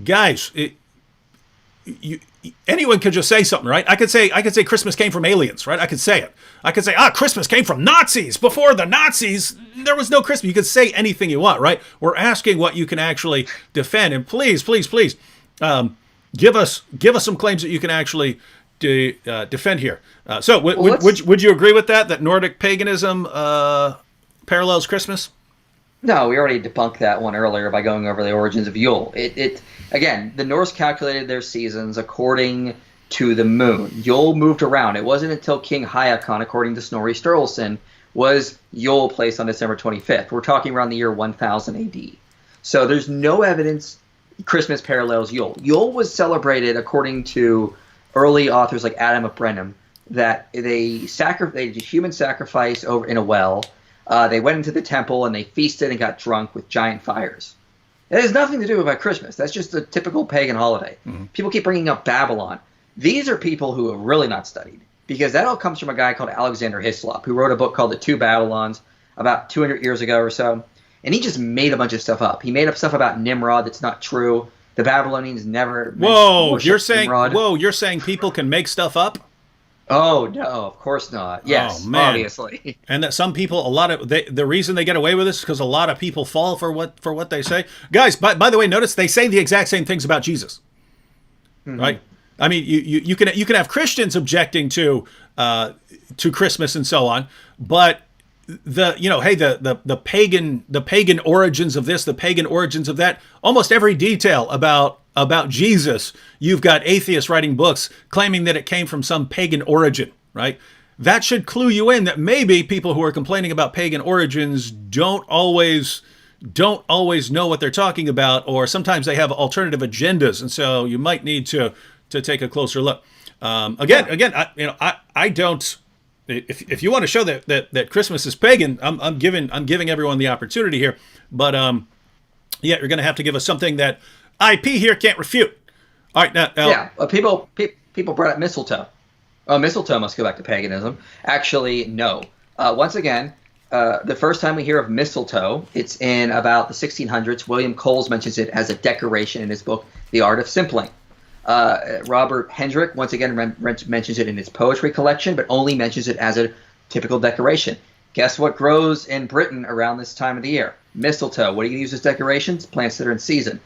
Guys, anyone could just say something, right? I could say Christmas came from aliens, right? I could say it. I could say, Christmas came from Nazis. Before the Nazis, there was no Christmas. You could say anything you want, right? We're asking what you can actually defend. And please, please, please, give us some claims that you can actually defend here. So would you agree with that Nordic paganism parallels Christmas? No, we already debunked that one earlier by going over the origins of Yule. Again, the Norse calculated their seasons according to the moon. Yule moved around. It wasn't until King Haakon, according to Snorri Sturluson, was Yule placed on December 25th. We're talking around the year 1000 AD. So there's no evidence Christmas parallels Yule. Yule was celebrated according to early authors like Adam of Brenham, that they did human sacrifice over in a well. They went into the temple and they feasted and got drunk with giant fires. It has nothing to do about Christmas. That's just a typical pagan holiday. Mm-hmm. People keep bringing up Babylon. These are people who have really not studied, because that all comes from a guy called Alexander Hislop, who wrote a book called The Two Babylons about 200 years ago or so. And he just made a bunch of stuff up. He made up stuff about Nimrod that's not true. The Babylonians never. You're saying people can make stuff up? Oh no, of course not. Yes, obviously. And that some people, the reason they get away with this is because a lot of people fall for what they say. Guys, by the way, notice they say the exact same things about Jesus, right? I mean, you can have Christians objecting to Christmas and so on, but the pagan origins of this, the pagan origins of that, almost every detail about Jesus, you've got atheists writing books claiming that it came from some pagan origin, right? that should clue you in that maybe people who are complaining about pagan origins don't always know what they're talking about, or sometimes they have alternative agendas, and so you might need to take a closer look. Again, I don't. If you want to show that Christmas is pagan, I'm giving everyone the opportunity here, but you're going to have to give us something that IP here can't refute. All right, now people brought up mistletoe. Oh, mistletoe must go back to paganism. Actually, no. Once again, the first time we hear of mistletoe, it's in about the 1600s. William Coles mentions it as a decoration in his book, The Art of Simpling. Robert Hendrick, once again, mentions it in his poetry collection, but only mentions it as a typical decoration. Guess what grows in Britain around this time of the year? Mistletoe. What do you use as decorations? Plants that are in season.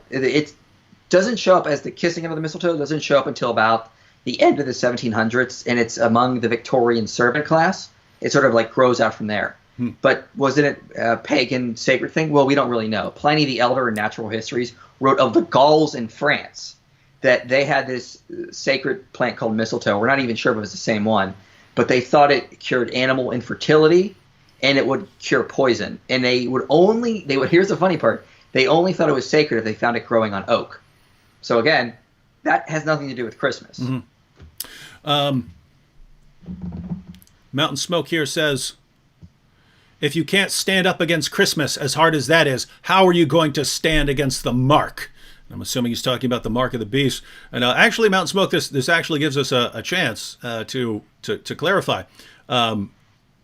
It doesn't show up as the kissing of the mistletoe. It doesn't show up until about the end of the 1700s, and it's among the Victorian servant class. It sort of like grows out from there. But was it a pagan sacred thing? Well, we don't really know. Pliny the Elder in Natural Histories wrote of the Gauls in France that they had this sacred plant called mistletoe. We're not even sure if it was the same one, but they thought it cured animal infertility and it would cure poison. And here's the funny part, they only thought it was sacred if they found it growing on oak. So again, that has nothing to do with Christmas. Mountain Smoke here says, if you can't stand up against Christmas, as hard as that is, how are you going to stand against the mark? I'm assuming he's talking about the mark of the beast. And actually, Mountain Smoke, this actually gives us a chance to clarify.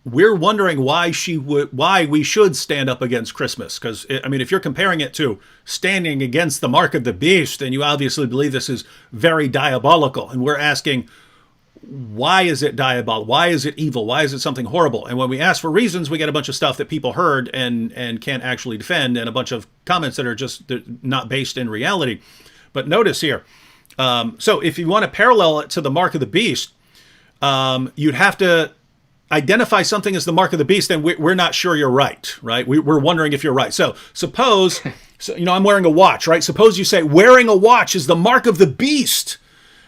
We're wondering why we should stand up against Christmas. Because, I mean, if you're comparing it to standing against the mark of the beast, then you obviously believe this is very diabolical. And we're asking, why is it diabolical? Why is it evil? Why is it something horrible? And when we ask for reasons, we get a bunch of stuff that people heard and can't actually defend, and a bunch of comments that are just not based in reality. But notice here, so if you want to parallel it to the mark of the beast, you'd have to identify something as the mark of the beast, and we're not sure you're right? We're wondering if you're right. So suppose, I'm wearing a watch, right? Suppose you say wearing a watch is the mark of the beast.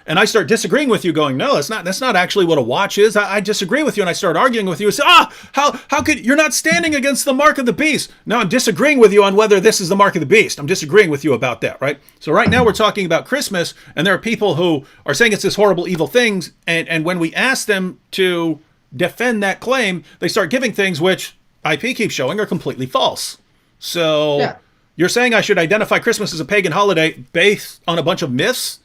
And I start disagreeing with you, going, no, that's not actually what a watch is. I disagree with you, and I start arguing with you and say, how could you're not standing against the mark of the beast? No, I'm disagreeing with you on whether this is the mark of the beast. I'm disagreeing with you about that, right? So right now we're talking about Christmas, and there are people who are saying it's this horrible, evil thing, and when we ask them to defend that claim, they start giving things which IP keeps showing are completely false. So You're saying I should identify Christmas as a pagan holiday based on a bunch of myths?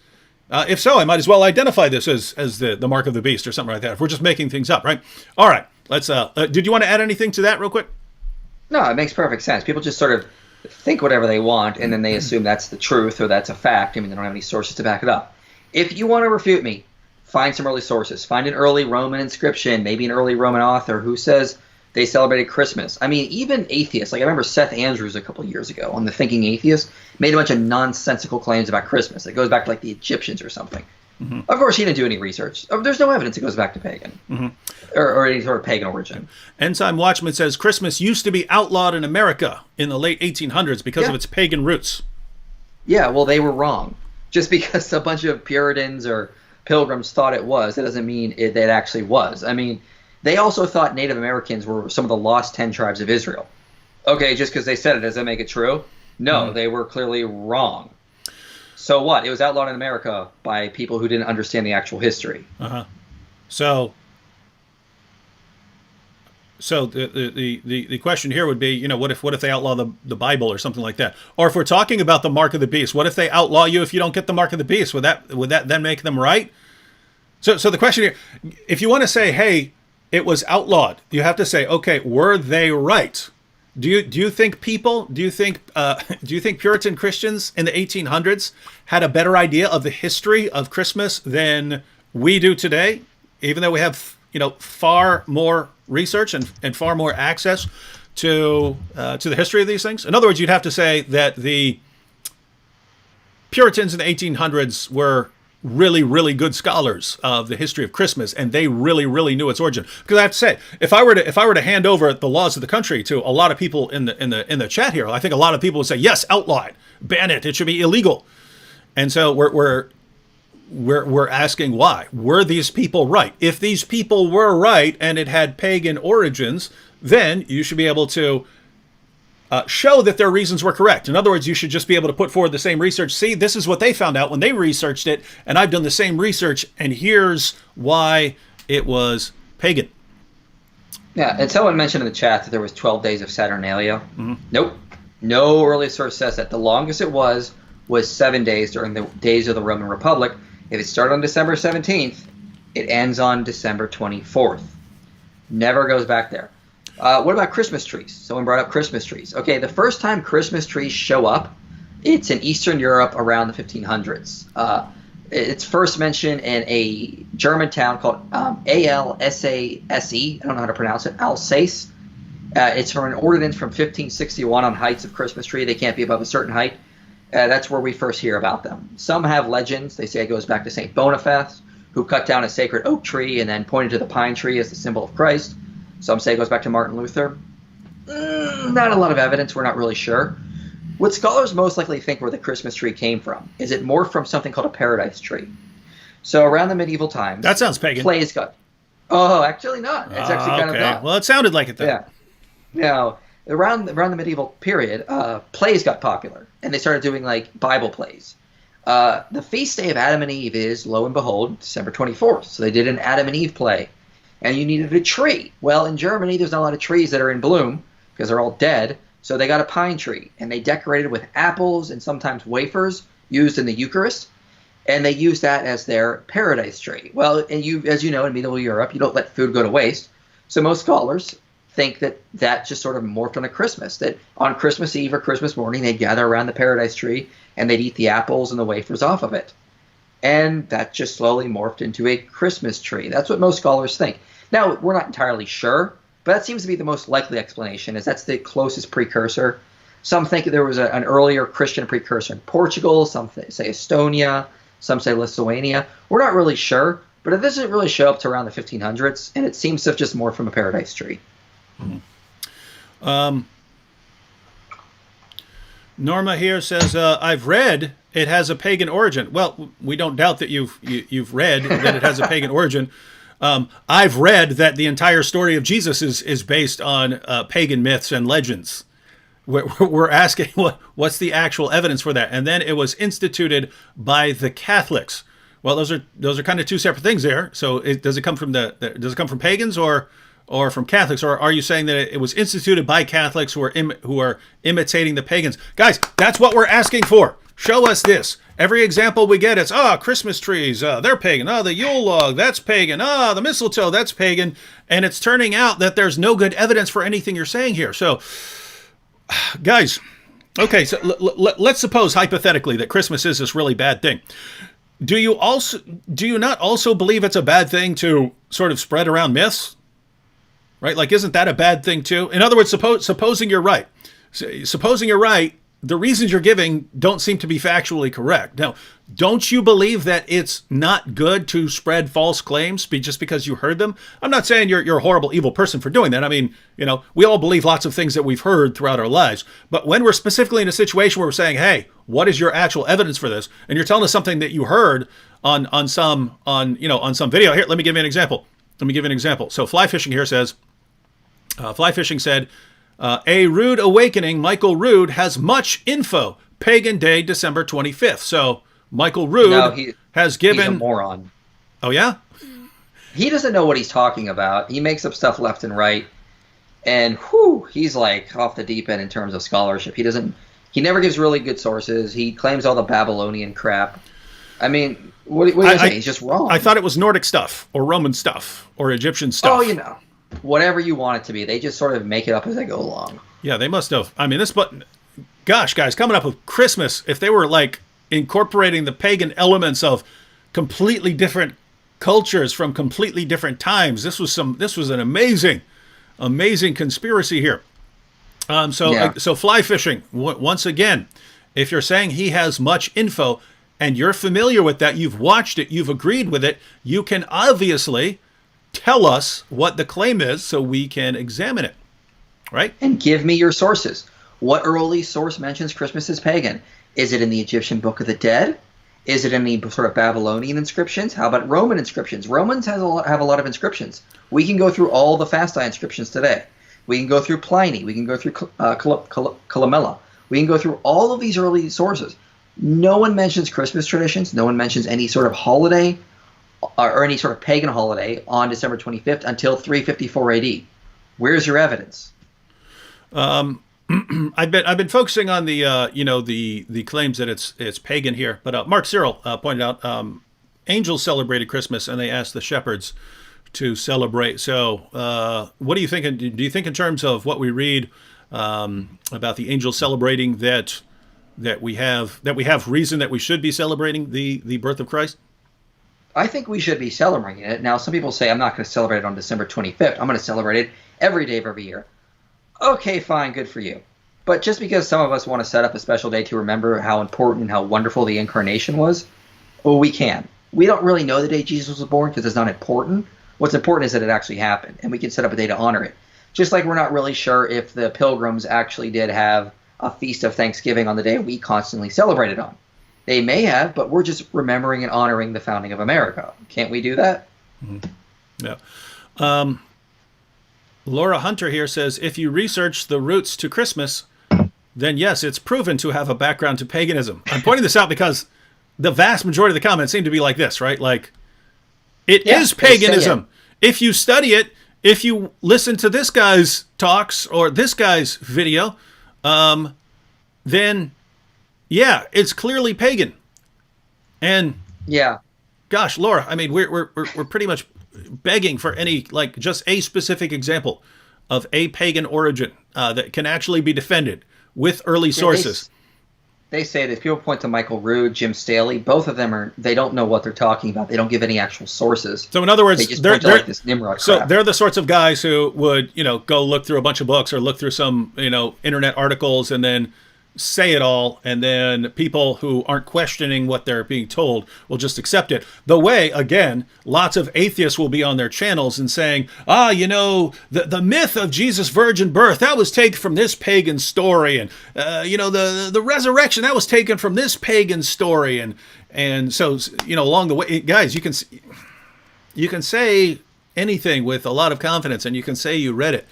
If so, I might as well identify this as the mark of the beast or something like that, if we're just making things up, right? All right, let's. Did you want to add anything to that real quick? No, it makes perfect sense. People just sort of think whatever they want, and then they assume that's the truth or that's a fact. I mean, they don't have any sources to back it up. If you want to refute me, find some early sources. Find an early Roman inscription, maybe an early Roman author who says they celebrated Christmas. I mean, even atheists, like I remember Seth Andrews a couple of years ago on The Thinking Atheist, made a bunch of nonsensical claims about Christmas. It goes back to like the Egyptians or something. Of course, he didn't do any research. There's no evidence it goes back to pagan or any sort of pagan origin. Ensign Watchman says Christmas used to be outlawed in America in the late 1800s because of its pagan roots. Yeah, well, they were wrong. Just because a bunch of Puritans or Pilgrims thought it was, that doesn't mean it actually was. I mean, they also thought Native Americans were some of the lost 10 tribes of Israel. Okay, just because they said it, does that make it true? No, they were clearly wrong. So what? It was outlawed in America by people who didn't understand the actual history. So the question here would be, what if they outlaw the Bible or something like that? Or if we're talking about the mark of the beast, what if they outlaw you if you don't get the mark of the beast? Would that then make them right? So the question here, if you want to say, hey, it was outlawed, you have to say, okay, were they right? Do you think Puritan Christians in the 1800s had a better idea of the history of Christmas than we do today? Even though we have far more research and far more access to the history of these things. In other words, you'd have to say that the Puritans in the 1800s were really, really good scholars of the history of Christmas, and they really, really knew its origin. Because I have to say, if I were to hand over the laws of the country to a lot of people in the chat here, I think a lot of people would say, yes, outlaw it, ban it, it should be illegal. And so we're asking why. Were these people right? If these people were right and it had pagan origins, then you should be able to show that their reasons were correct. In other words, you should just be able to put forward the same research. See, this is what they found out when they researched it, and I've done the same research, and here's why it was pagan. Yeah, and someone mentioned in the chat that there was 12 days of Saturnalia. Nope. No early source says that. The longest it was 7 days during the days of the Roman Republic. If it started on December 17th, it ends on December 24th. Never goes back there. What about Christmas trees? Someone brought up Christmas trees. Okay, the first time Christmas trees show up, it's in Eastern Europe around the 1500s. It's first mentioned in a German town called Alsace. I don't know how to pronounce it. Alsace. It's from an ordinance from 1561 on heights of Christmas tree. They can't be above a certain height. That's where we first hear about them. Some have legends. They say it goes back to St. Boniface, who cut down a sacred oak tree and then pointed to the pine tree as the symbol of Christ. Some say it goes back to Martin Luther. Not a lot of evidence. We're not really sure. What scholars most likely think where the Christmas tree came from is it morphed from something called a paradise tree. So around the medieval times, that sounds pagan. Plays got. Oh, actually not. It's actually kind of not. Well, it sounded like it though. Yeah. Now, around the medieval period, plays got popular, and they started doing like Bible plays. The feast day of Adam and Eve is, lo and behold, December 24th. So they did an Adam and Eve play, and you needed a tree. Well, in Germany, there's not a lot of trees that are in bloom because they're all dead. So they got a pine tree, and they decorated with apples and sometimes wafers used in the Eucharist, and they used that as their paradise tree. Well, and as you know, in medieval Europe, you don't let food go to waste. So most scholars think that just sort of morphed onto Christmas, that on Christmas Eve or Christmas morning, they'd gather around the paradise tree, and they'd eat the apples and the wafers off of it. And that just slowly morphed into a Christmas tree. That's what most scholars think. Now, we're not entirely sure, but that seems to be the most likely explanation, is that's the closest precursor. Some think there was an earlier Christian precursor in Portugal. Some say Estonia. Some say Lithuania. We're not really sure, but it doesn't really show up to around the 1500s, and it seems to have just morphed from a paradise tree. Norma here says, I've read it has a pagan origin. Well, we don't doubt that you've read that it has a pagan origin. I've read that the entire story of Jesus is based on pagan myths and legends. We're asking what's the actual evidence for that, and then it was instituted by the Catholics. Well, those are kind of two separate things there. So does it come from pagans or from Catholics, or are you saying that it was instituted by Catholics who are imitating the pagans? Guys, that's what we're asking for. Show us this. Every example we get is, Christmas trees, they're pagan. The Yule log, that's pagan. The mistletoe, that's pagan. And it's turning out that there's no good evidence for anything you're saying here. So, guys, okay, so let's suppose hypothetically that Christmas is this really bad thing. Do you not also believe it's a bad thing to sort of spread around myths? Right? Like, isn't that a bad thing too? In other words, supposing you're right. Supposing you're right, the reasons you're giving don't seem to be factually correct. Now, don't you believe that it's not good to spread false claims just because you heard them? I'm not saying you're a horrible, evil person for doing that. I mean, we all believe lots of things that we've heard throughout our lives. But when we're specifically in a situation where we're saying, hey, what is your actual evidence for this? And you're telling us something that you heard on some video. Here, let me give you an example. So Fly Fishing here says, Fly Fishing said, a rude awakening, Michael Rood has much info. Pagan Day, December 25th. So Michael Rood has given... He's a moron. Oh, yeah? He doesn't know what he's talking about. He makes up stuff left and right. And, he's like off the deep end in terms of scholarship. He never gives really good sources. He claims all the Babylonian crap. I mean, what are you saying? He's just wrong. I thought it was Nordic stuff or Roman stuff or Egyptian stuff. Oh, whatever you want it to be. They just sort of make it up as they go along. Yeah, they must have. I mean, gosh, guys, coming up with Christmas, if they were like incorporating the pagan elements of completely different cultures from completely different times, this was an amazing conspiracy here. So Fly Fishing, once again, if you're saying he has much info and you're familiar with that, you've watched it, you've agreed with it, you can obviously tell us what the claim is so we can examine it, right? And give me your sources. What early source mentions Christmas as pagan? Is it in the Egyptian Book of the Dead? Is it any sort of Babylonian inscriptions? How about Roman inscriptions? Romans have a lot of inscriptions. We can go through all the Fasti inscriptions today. We can go through Pliny. We can go through Columella. We can go through all of these early sources. No one mentions Christmas traditions. No one mentions any sort of holiday or any sort of pagan holiday on December 25th until 354 AD. Where's your evidence? I've been focusing on the the claims that it's pagan here, but Mark Cyril pointed out angels celebrated Christmas and they asked the shepherds to celebrate. So what do you think? Do you think in terms of what we read about the angels celebrating that we have reason that we should be celebrating the birth of Christ? I think we should be celebrating it. Now, some people say I'm not going to celebrate it on December 25th. I'm going to celebrate it every day of every year. Okay, fine, good for you. But just because some of us want to set up a special day to remember how important and how wonderful the incarnation was, well, we can. We don't really know the day Jesus was born because it's not important. What's important is that it actually happened, and we can set up a day to honor it. Just like we're not really sure if the Pilgrims actually did have a feast of Thanksgiving on the day we constantly celebrate it on. They may have, but we're just remembering and honoring the founding of America. Can't we do that? Mm-hmm. Yeah. Laura Hunter here says, if you research the roots to Christmas, then yes, it's proven to have a background to paganism. I'm pointing this out because the vast majority of the comments seem to be like this, right? Like, it is paganism. If you study it, if you listen to this guy's talks or this guy's video, then yeah, it's clearly pagan. And yeah, gosh, Laura, I mean, we're pretty much begging for any, like, just a specific example of a pagan origin that can actually be defended with early sources. They say that if people point to Michael Rood, Jim Staley, both of them they don't know what they're talking about. They don't give any actual sources. So in other words, they just point to like this Nimrod so crap. They're the sorts of guys who would, go look through a bunch of books or look through some, internet articles and then say it all, and then people who aren't questioning what they're being told will just accept it. The way, again, lots of atheists will be on their channels and saying, the myth of Jesus' virgin birth, that was taken from this pagan story, and the resurrection, that was taken from this pagan story, and so along the way, guys, you can say anything with a lot of confidence, and you can say you read it.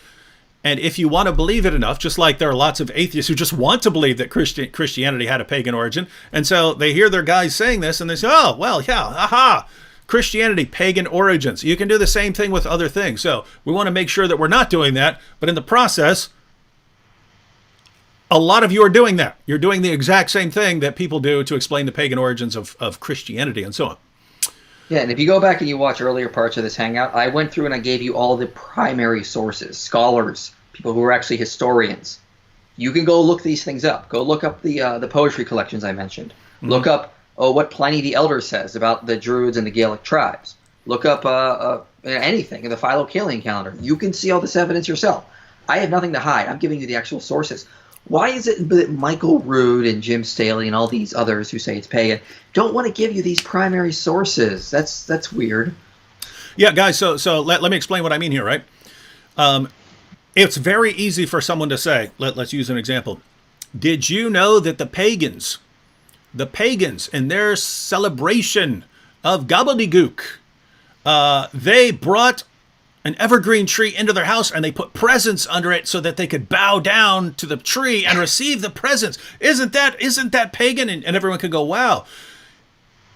And if you want to believe it enough, just like there are lots of atheists who just want to believe that Christianity had a pagan origin, and so they hear their guys saying this, and they say, oh, well, yeah, aha, Christianity, pagan origins. You can do the same thing with other things. So we want to make sure that we're not doing that, but in the process, a lot of you are doing that. You're doing the exact same thing that people do to explain the pagan origins of Christianity and so on. Yeah, and if you go back and you watch earlier parts of this hangout, I went through and I gave you all the primary sources, scholars, people who are actually historians. You can go look these things up. Go look up the poetry collections I mentioned. Mm-hmm. Look up what Pliny the Elder says about the Druids and the Gaelic tribes. Look up anything in the Philocalian calendar. You can see all this evidence yourself. I have nothing to hide. I'm giving you the actual sources. Why is it that Michael Rood and Jim Staley and all these others who say it's pagan don't want to give you these primary sources? That's weird. Yeah, guys, so let me explain what I mean here, right? It's very easy for someone to say, let's use an example. Did you know that the pagans in their celebration of gobbledygook, they brought an evergreen tree into their house and they put presents under it so that they could bow down to the tree and receive the presents. Isn't that pagan? And everyone could go, wow.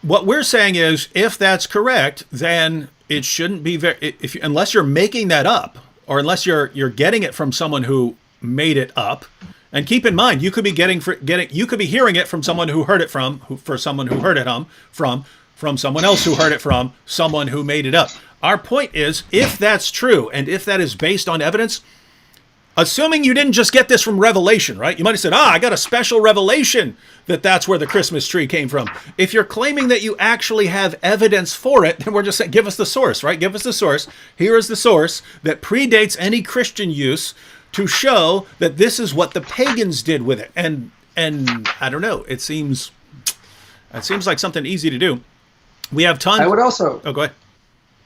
What we're saying is, if that's correct, then it shouldn't be unless you're making that up, or unless you're getting it from someone who made it up. And keep in mind, you could be hearing it from someone who heard it from someone who heard it from someone else who heard it from someone who made it up. Our point is, if that's true, and if that is based on evidence, assuming you didn't just get this from Revelation, right? You might have said, I got a special revelation that that's where the Christmas tree came from. If you're claiming that you actually have evidence for it, then we're just saying, give us the source, right? Give us the source. Here is the source that predates any Christian use to show that this is what the pagans did with it. And I don't know, it seems like something easy to do. We have tons. I would also... Oh, go ahead.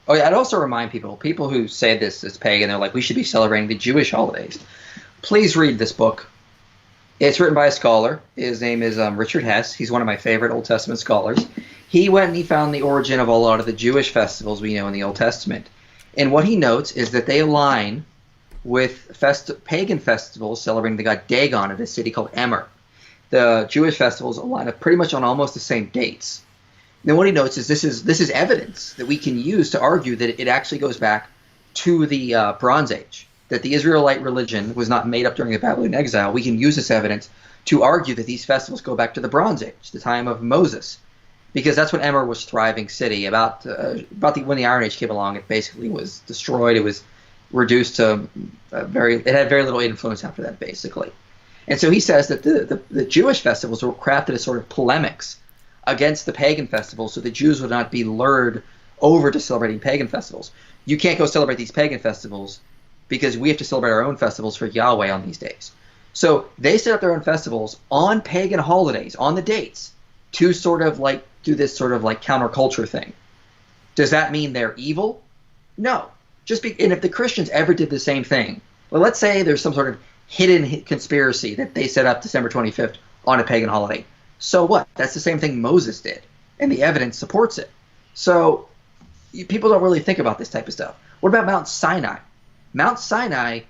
Oh, yeah, I'd also remind people who say this is pagan, they're like, we should be celebrating the Jewish holidays. Please read this book. It's written by a scholar. His name is Richard Hess. He's one of my favorite Old Testament scholars. He went and he found the origin of a lot of the Jewish festivals we know in the Old Testament. And what he notes is that they align with pagan festivals celebrating the god Dagon at a city called Emer. The Jewish festivals align up pretty much on almost the same dates. Then what he notes is this is evidence that we can use to argue that it actually goes back to the Bronze Age, that the Israelite religion was not made up during the Babylonian exile. We can use this evidence to argue that these festivals go back to the Bronze Age, the time of Moses, because that's when Emer was a thriving city. When the Iron Age came along, it basically was destroyed. It was reduced to it had very little influence after that, basically. And so he says that the Jewish festivals were crafted as sort of polemics against the pagan festivals, so the Jews would not be lured over to celebrating pagan festivals. You can't go celebrate these pagan festivals because we have to celebrate our own festivals for Yahweh on these days. So they set up their own festivals on pagan holidays, on the dates, to sort of like do this sort of like counterculture thing. Does that mean they're evil? No. And if the Christians ever did the same thing, well, let's say there's some sort of hidden conspiracy that they set up December 25th on a pagan holiday. So what? That's the same thing Moses did, and the evidence supports it. So people don't really think about this type of stuff. What about Mount Sinai? Mount Sinai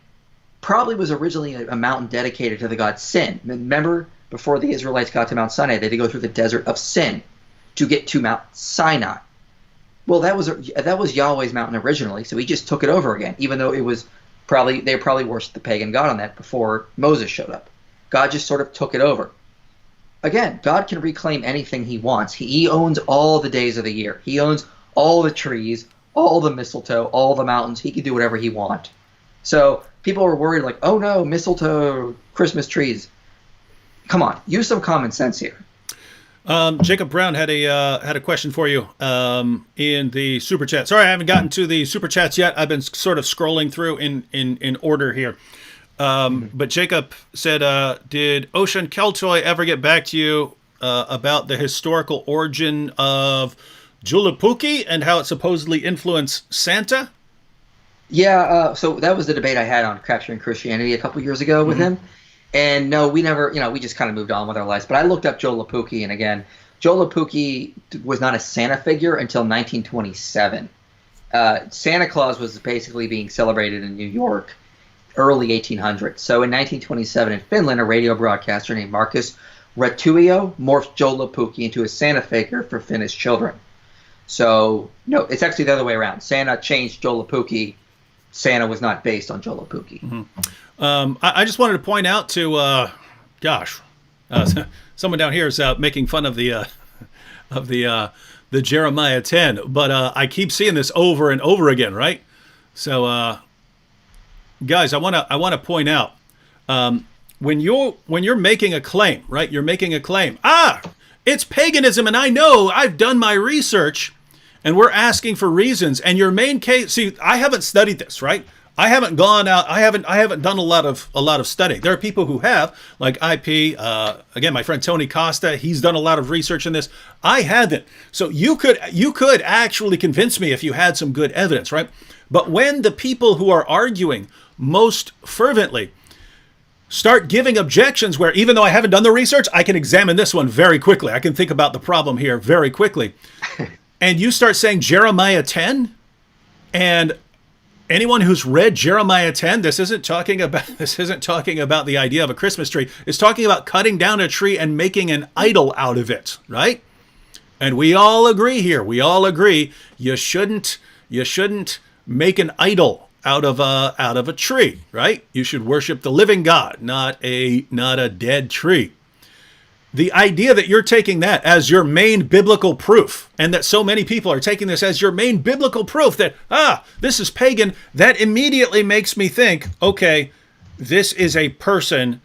probably was originally a mountain dedicated to the god Sin. Remember, before the Israelites got to Mount Sinai, they had to go through the desert of Sin to get to Mount Sinai. Well, that was Yahweh's mountain originally, so he just took it over again, even though they probably worshipped the pagan god on that before Moses showed up. God just sort of took it over. Again, God can reclaim anything he wants. He owns all the days of the year. He owns all the trees, all the mistletoe, all the mountains. He can do whatever he wants. So people are worried like, oh no, mistletoe, Christmas trees. Come on, use some common sense here. Jacob Brown had a question for you in the super chat. Sorry, I haven't gotten to the super chats yet. I've been sort of scrolling through in order here. But Jacob said, did Ocean Keltoy ever get back to you about the historical origin of Joulupukki and how it supposedly influenced Santa? Yeah, so that was the debate I had on Capturing Christianity a couple years ago with him. And no, we never, we just kind of moved on with our lives. But I looked up Joulupukki, and again, Joulupukki was not a Santa figure until 1927. Santa Claus was basically being celebrated in New York early 1800s. So in 1927 in Finland, a radio broadcaster named Markus Raituio morphed Joulupukki into a Santa figure for Finnish children. So, no, it's actually the other way around. Santa changed Joulupukki. Santa was not based on Joulupukki. I just wanted to point out to, someone down here is making fun of the Jeremiah 10, but I keep seeing this over and over again, right? So, guys, I want to point out when you're making a claim, right? You're making a claim. It's paganism, and I know I've done my research, and we're asking for reasons. And your main case, see, I haven't studied this, right? I haven't gone out. I haven't done a lot of study. There are people who have, like IP. Again, my friend Tony Costa. He's done a lot of research in this. I hadn't. So you could actually convince me if you had some good evidence, right? But when the people who are arguing most fervently start giving objections where even though I haven't done the research, I can examine this one very quickly. I can think about the problem here very quickly. And you start saying Jeremiah 10, and anyone who's read Jeremiah 10, this isn't talking about the idea of a Christmas tree. It's talking about cutting down a tree and making an idol out of it, right? And we all agree here. We all agree you shouldn't make an idol out of a tree, right? You should worship the living God, not a dead tree. The idea that you're taking that as your main biblical proof, and that so many people are taking this as your main biblical proof that, this is pagan, that immediately makes me think, okay, this is a person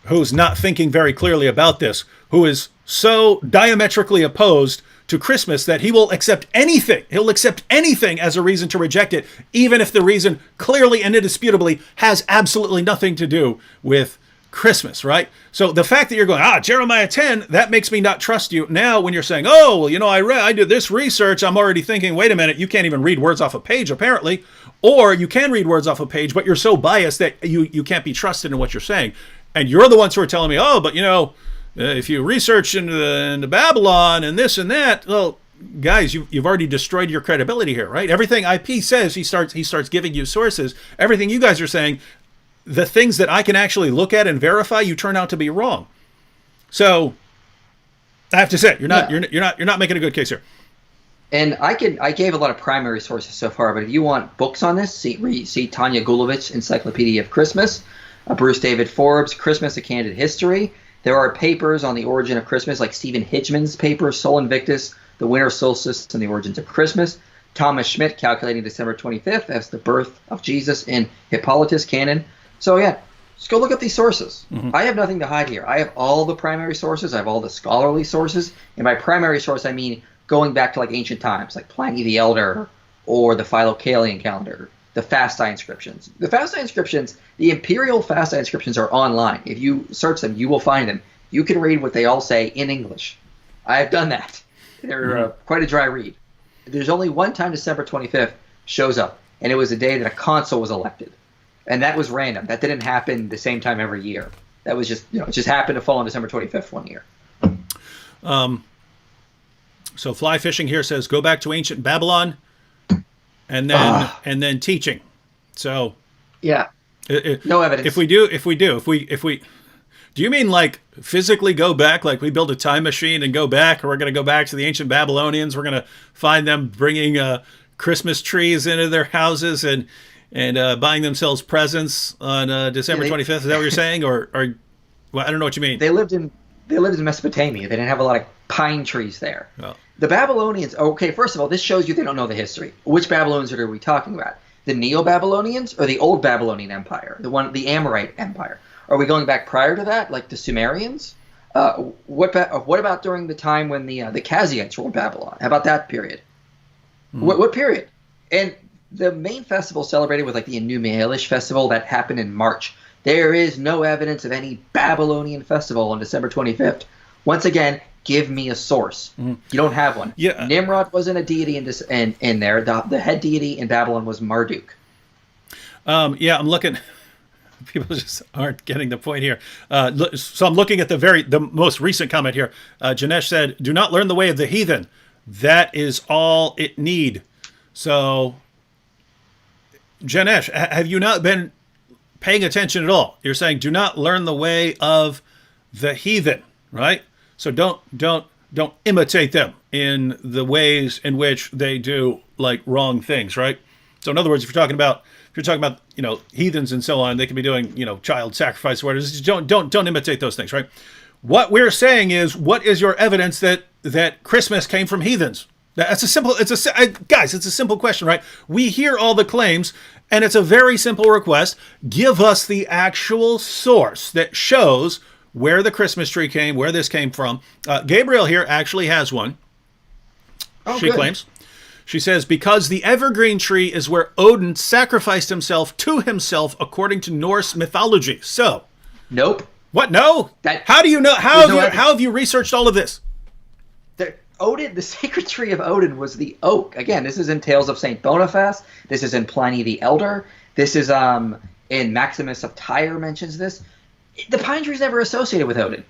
who's not thinking very clearly about this, who is so diametrically opposed to Christmas that he will accept anything. He'll accept anything as a reason to reject it, even if the reason clearly and indisputably has absolutely nothing to do with Christmas, right? So the fact that you're going, Jeremiah 10, that makes me not trust you. Now, when you're saying, I did this research, I'm already thinking, wait a minute, you can't even read words off a page, apparently. Or you can read words off a page, but you're so biased that you can't be trusted in what you're saying. And you're the ones who are telling me, oh, but if you research into Babylon and this and that, well, guys, you've already destroyed your credibility here, right? Everything IP says, he starts giving you sources. Everything you guys are saying, the things that I can actually look at and verify, you turn out to be wrong. So I have to say, you're not making a good case here. And I gave a lot of primary sources so far, but if you want books on this, see Tanya Gulovich's Encyclopedia of Christmas, Bruce David Forbes' Christmas: A Candid History. There are papers on the origin of Christmas, like Stephen Hidgman's paper, Sol Invictus, The Winter Solstice and the Origins of Christmas. Thomas Schmidt calculating December 25th as the birth of Jesus in Hippolytus canon. So yeah, just go look up these sources. Mm-hmm. I have nothing to hide here. I have all the primary sources. I have all the scholarly sources. And by primary source, I mean going back to like ancient times, like Pliny the Elder or the Philocalian calendar, the Fasti inscriptions. The Fasti inscriptions, the imperial Fasti inscriptions are online. If you search them, you will find them. You can read what they all say in English. I have done that. They're quite a dry read. There's only one time December 25th shows up, and it was the day that a consul was elected. And that was random. That didn't happen the same time every year. That was just, it just happened to fall on December 25th one year. So Fly Fishing here says, go back to ancient Babylon and then teaching. So yeah, no evidence. If we do you mean like physically go back, like we build a time machine and go back, or we're going to go back to the ancient Babylonians? We're going to find them bringing Christmas trees into their houses and buying themselves presents on December 25th. Is that what you're saying? Or well, I don't know what you mean. They lived in Mesopotamia. They didn't have a lot of pine trees there. Oh. The Babylonians. Okay, first of all, this shows you they don't know the history. Which Babylonians are we talking about? The Neo-Babylonians or the Old Babylonian Empire, the Amorite Empire? Are we going back prior to that, like the Sumerians? What about during the time when the Kazites ruled Babylon? How about that period? Mm-hmm. What period? And the main festival celebrated was like the Anu Mi'elish festival that happened in March. There is no evidence of any Babylonian festival on December 25th. Once again, give me a source. Mm-hmm. You don't have one. Yeah. Nimrod wasn't a deity in there. The head deity in Babylon was Marduk. Yeah, I'm looking. People just aren't getting the point here. So I'm looking at the most recent comment here. Janesh said, do not learn the way of the heathen. That is all it need. So, Janesh, have you not been paying attention at all? You're saying, do not learn the way of the heathen, right? So don't imitate them in the ways in which they do like wrong things, right? So in other words, if you're talking about heathens and so on, they can be doing child sacrifice or whatever. Just don't imitate those things, right? What we're saying is, what is your evidence that Christmas came from heathens? It's a simple question, right? We hear all the claims, and it's a very simple request. Give us the actual source that shows where the Christmas tree came, where this came from. Gabriel here actually has one. Oh, she claims. She says, because the evergreen tree is where Odin sacrificed himself to himself according to Norse mythology. So. Nope. What? No? How do you know? How have you researched all of this? The sacred tree of Odin was the oak. Again, this is in Tales of St. Boniface. This is in Pliny the Elder. This is in Maximus of Tyre mentions this. The pine tree is never associated with Odin.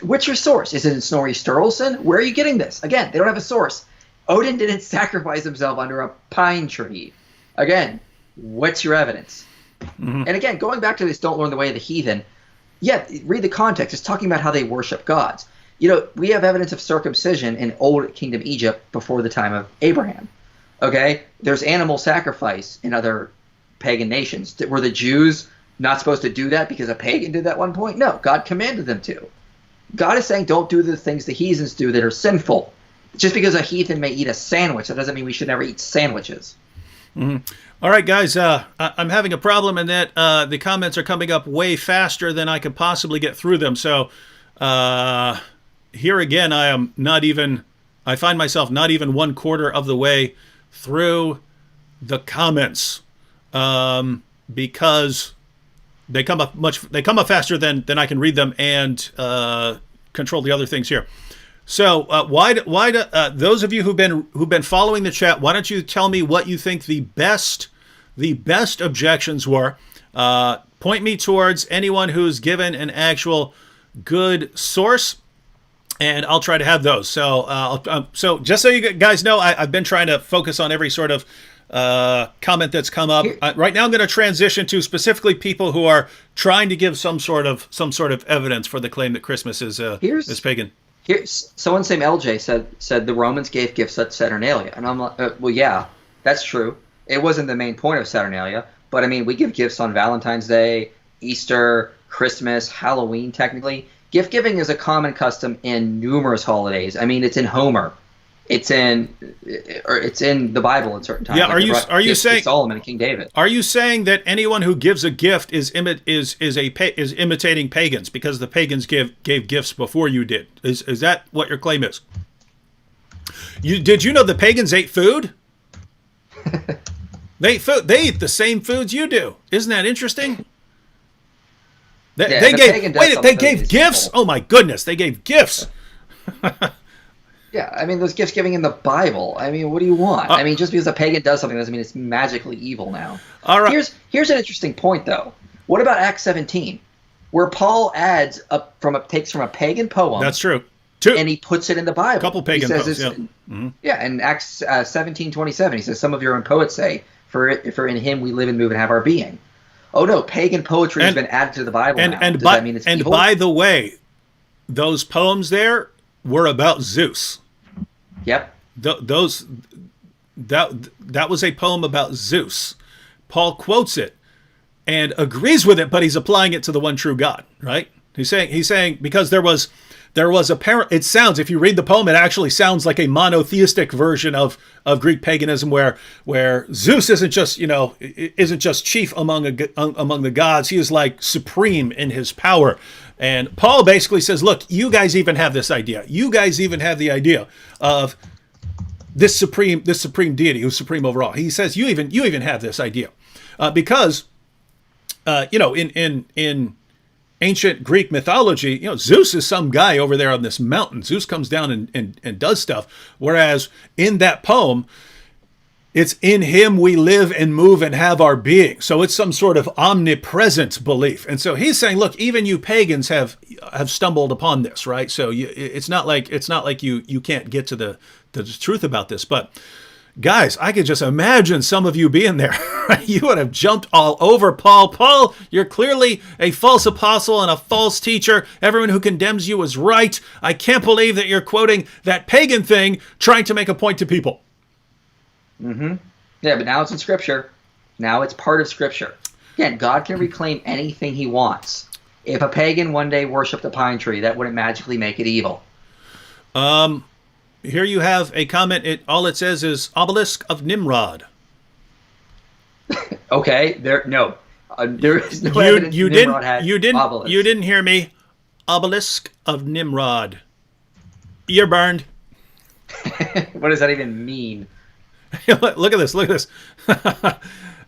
What's your source? Is it in Snorri Sturluson? Where are you getting this? Again, they don't have a source. Odin didn't sacrifice himself under a pine tree. Again, what's your evidence? Mm-hmm. And again, going back to this, don't learn the way of the heathen. Yeah, read the context. It's talking about how they worship gods. We have evidence of circumcision in Old Kingdom Egypt before the time of Abraham. Okay? There's animal sacrifice in other pagan nations. Were the Jews not supposed to do that because a pagan did that at one point? No, God commanded them to. God is saying don't do the things the heathens do that are sinful. Just because a heathen may eat a sandwich, that doesn't mean we should never eat sandwiches. Mm-hmm. All right, guys, I'm having a problem in that the comments are coming up way faster than I could possibly get through them. So here again, I find myself not even 1/4 of the way through the comments because they come up faster than I can read them and control the other things here. So why those of you who've been following the chat, why don't you tell me what you think the best objections were? point me towards anyone who's given an actual good source, and I'll try to have those. So just so you guys know, I've been trying to focus on every sort of comment that's come up. Right now I'm going to transition to specifically people who are trying to give some sort of evidence for the claim that Christmas is pagan. Here's someone named LJ said the Romans gave gifts at Saturnalia, and I'm like, well, yeah, that's true. It wasn't the main point of Saturnalia, but I mean, we give gifts on Valentine's Day, Easter, Christmas, Halloween. Technically, gift giving is a common custom in numerous holidays. I mean, it's in Homer. It's in the Bible at certain times. Yeah, are you saying Solomon and King David? Are you saying that anyone who gives a gift is imitating pagans because the pagans gave gifts before you did? Is that what your claim is? Did you know the pagans ate food? They eat the same foods you do. Isn't that interesting? They gave gifts. Oh my goodness, they gave gifts. Yeah, I mean, there's gift giving in the Bible. I mean, what do you want? I mean, just because a pagan does something doesn't mean it's magically evil now. All right. Here's an interesting point, though. What about Acts 17, where Paul takes from a pagan poem? That's true. And he puts it in the Bible. A couple pagan poems. Yeah. Mm-hmm. Yeah, in Acts 17:27, he says, "Some of your own poets say, for in him we live and move and have our being." Oh no, pagan poetry has been added to the Bible now. Does that mean it's evil? And by the way, those poems there were about Zeus. Yep. That was a poem about Zeus. Paul quotes it and agrees with it, but he's applying it to the one true God, right? He's saying because there was apparent. It sounds, if you read the poem, it actually sounds like a monotheistic version of Greek paganism, where Zeus isn't just chief among the gods. He is like supreme in his power. And Paul basically says, look, you guys even have this idea. You guys even have the idea of this supreme deity who's supreme over all. He says you even have this idea because in ancient Greek mythology, Zeus is some guy over there on this mountain. Zeus comes down and does stuff. Whereas in that poem, it's in him we live and move and have our being. So it's some sort of omnipresent belief. And so he's saying, look, even you pagans have stumbled upon this, right? So it's not like you can't get to the truth about this. But guys, I could just imagine some of you being there. Right? You would have jumped all over Paul. Paul, you're clearly a false apostle and a false teacher. Everyone who condemns you is right. I can't believe that you're quoting that pagan thing trying to make a point to people. Mm-hmm. Yeah, but now it's in Scripture. Now it's part of Scripture. Again, God can reclaim anything he wants. If a pagan one day worshipped a pine tree, that wouldn't magically make it evil. Here you have a comment. All it says is obelisk of Nimrod. Okay, there is no evidence Nimrod had obelisk. You didn't hear me. Obelisk of Nimrod. You're burned. What does that even mean? Look at this.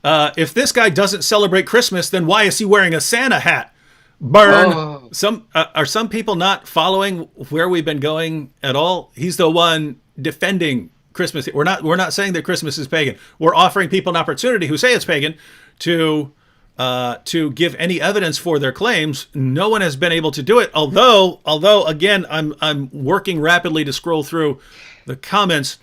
If this guy doesn't celebrate Christmas, then why is he wearing a Santa hat? Burn. Oh. Are some people not following where we've been going at all? He's the one defending Christmas. We're not saying that Christmas is pagan. We're offering people an opportunity who say it's pagan to give any evidence for their claims. No one has been able to do it. Although again, I'm working rapidly to scroll through the comments.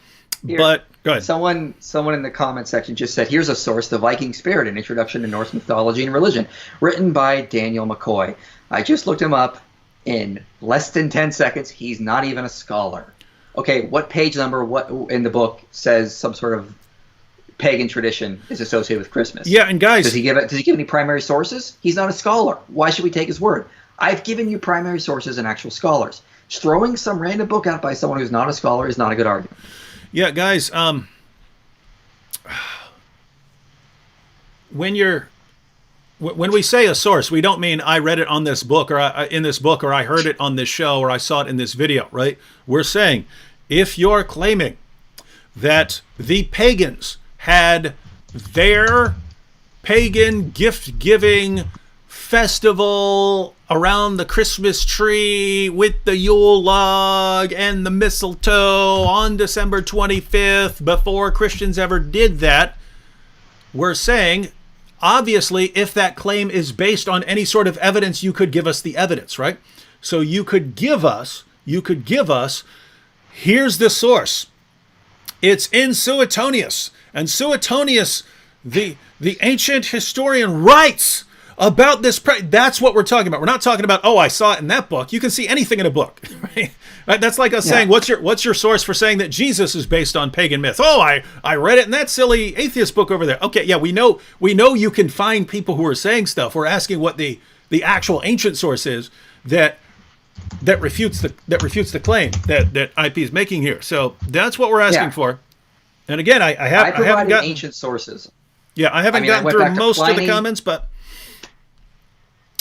Here, but go ahead. Someone in the comment section just said, here's a source, The Viking Spirit, an introduction to Norse mythology and religion, written by Daniel McCoy. I just looked him up in less than 10 seconds. He's not even a scholar. Okay, what page number, what in the book says some sort of pagan tradition is associated with Christmas? Yeah, and guys, does he give any primary sources? He's not a scholar. Why should we take his word? I've given you primary sources and actual scholars. Just throwing some random book out by someone who's not a scholar is not a good argument. Yeah, guys, when we say a source, we don't mean I read it on this book or in this book, or I heard it on this show, or I saw it in this video, right? We're saying if you're claiming that the pagans had their pagan gift-giving festival around the Christmas tree with the Yule log and the mistletoe on December 25th before Christians ever did that, we're saying obviously, if that claim is based on any sort of evidence, you could give us the evidence, right? So you could give us, here's the source. It's in Suetonius. And Suetonius, the ancient historian, writes about this. That's what we're talking about. We're not talking about, oh, I saw it in that book. You can see anything in a book, right? That's like us saying, what's your source for saying that Jesus is based on pagan myth? Oh, I read it in that silly atheist book over there. Okay, yeah, we know you can find people who are saying stuff. We're asking what the actual ancient source is that refutes the claim that IP is making here. So that's what we're asking for. And again, I haven't gotten ancient sources. Yeah, I haven't gotten through most of the comments, but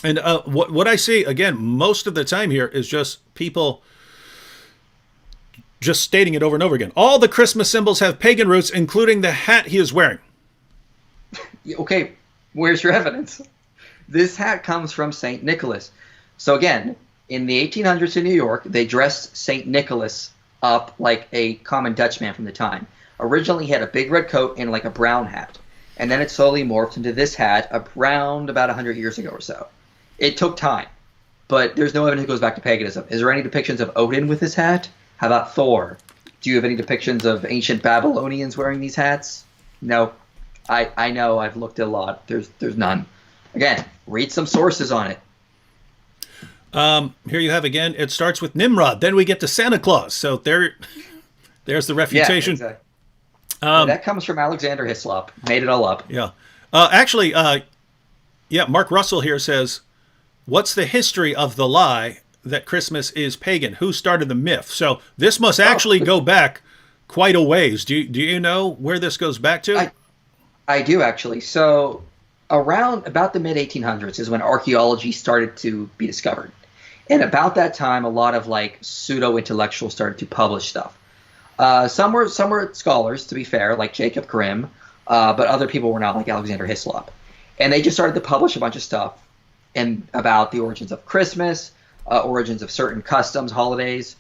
what I see again most of the time here is just people just stating it over and over again. All the Christmas symbols have pagan roots, including the hat he is wearing. Okay, where's your evidence? This hat comes from St. Nicholas. So again, in the 1800s in New York, they dressed St. Nicholas up like a common Dutchman from the time. Originally, he had a big red coat and like a brown hat. And then it slowly morphed into this hat around about 100 years ago or so. It took time, but there's no evidence it goes back to paganism. Is there any depictions of Odin with his hat? How about Thor? Do you have any depictions of ancient Babylonians wearing these hats? No. I know, I've looked a lot. There's none. Again, read some sources on it. Here you have again, it starts with Nimrod, then we get to Santa Claus. So there's the refutation. Yeah, exactly. That comes from Alexander Hislop. Made it all up. Yeah. Mark Russell here says, what's the history of the lie that Christmas is pagan? Who started the myth? So this must actually go back quite a ways. Do you know where this goes back to? I do, actually. So around about the mid-1800s is when archaeology started to be discovered. And about that time, a lot of like pseudo-intellectuals started to publish stuff. Some were scholars, to be fair, like Jacob Grimm, but other people were not, like Alexander Hislop. And they just started to publish a bunch of stuff about the origins of Christmas, origins of certain customs, holidays.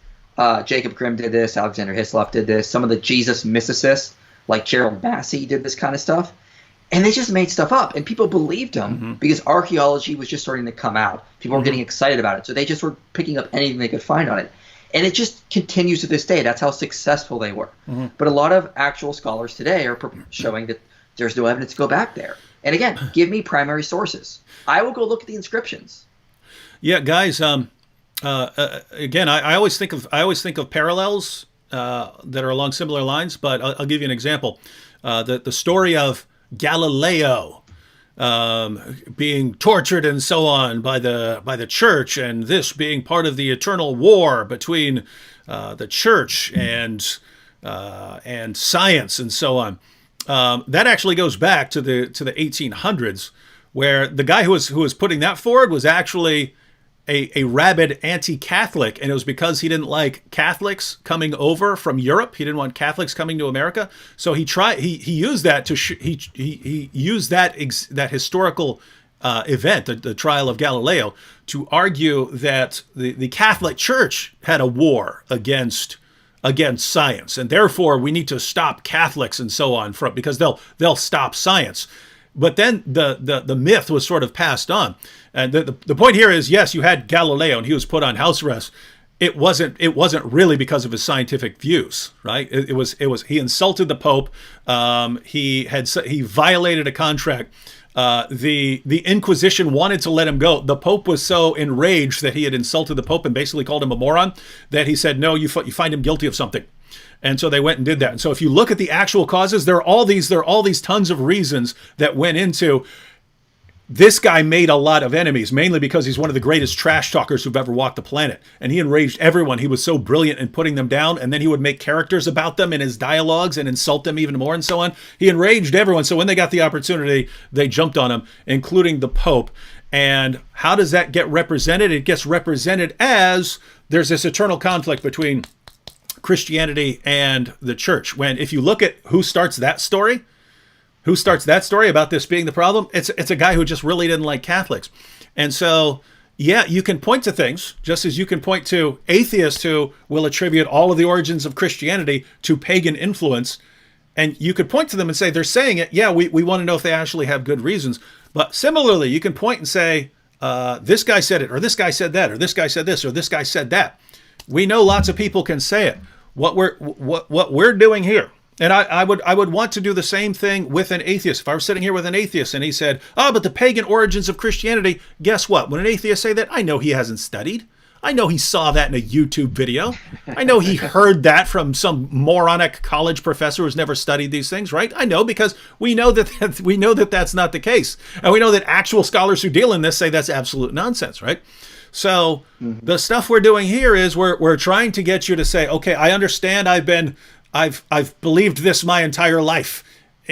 Jacob Grimm did this, Alexander Hislop did this. Some of the Jesus mysticists, like Gerald Massey, did this kind of stuff. And they just made stuff up, and people believed them because archaeology was just starting to come out. People were getting excited about it, so they just were picking up anything they could find on it. And it just continues to this day. That's how successful they were. But a lot of actual scholars today are showing that there's no evidence to go back there. And again, give me primary sources. I will go look at the inscriptions. Yeah, guys. Again, I always think of parallels that are along similar lines. But I'll give you an example. The story of Galileo being tortured and so on by the church, and this being part of the eternal war between the church and science and so on. That actually goes back to the 1800s, where the guy who was putting that forward was actually a rabid anti-Catholic, and it was because he didn't like Catholics coming over from Europe. He didn't want Catholics coming to America, so he used that he used that historical event, the trial of Galileo, to argue that the Catholic Church had a war against science, and therefore we need to stop Catholics and so on because they'll stop science. But then the myth was sort of passed on, and the point here is, yes, you had Galileo and he was put on house arrest. It wasn't really because of his scientific views, right? It was he insulted the Pope. He violated a contract. The Inquisition wanted to let him go. The Pope was so enraged that he had insulted the Pope and basically called him a moron that he said, no, you find him guilty of something. And so they went and did that. And so if you look at the actual causes, there are all these tons of reasons that went into this guy made a lot of enemies, mainly because he's one of the greatest trash talkers who've ever walked the planet. And he enraged everyone. He was so brilliant in putting them down. And then he would make characters about them in his dialogues and insult them even more and so on. He enraged everyone. So when they got the opportunity, they jumped on him, including the Pope. And how does that get represented? It gets represented as there's this eternal conflict between Christianity and the church. When if you look at who starts that story about this being the problem, it's a guy who just really didn't like Catholics. And so, yeah, you can point to things, just as you can point to atheists who will attribute all of the origins of Christianity to pagan influence. And you could point to them and say, they're saying it. Yeah, we want to know if they actually have good reasons. But similarly, you can point and say, this guy said it, or this guy said that, or this guy said this, or this guy said that. We know lots of people can say it. What we're doing here, and I would want to do the same thing with an atheist. If I were sitting here with an atheist and he said, but the pagan origins of Christianity, guess what? When an atheist say that, I know he hasn't studied. I know he saw that in a YouTube video. I know he heard that from some moronic college professor who's never studied these things, right? I know, because we know that that's not the case. And we know that actual scholars who deal in this say that's absolute nonsense, right? So the stuff we're doing here is we're trying to get you to say, okay, I understand. I've believed this my entire life.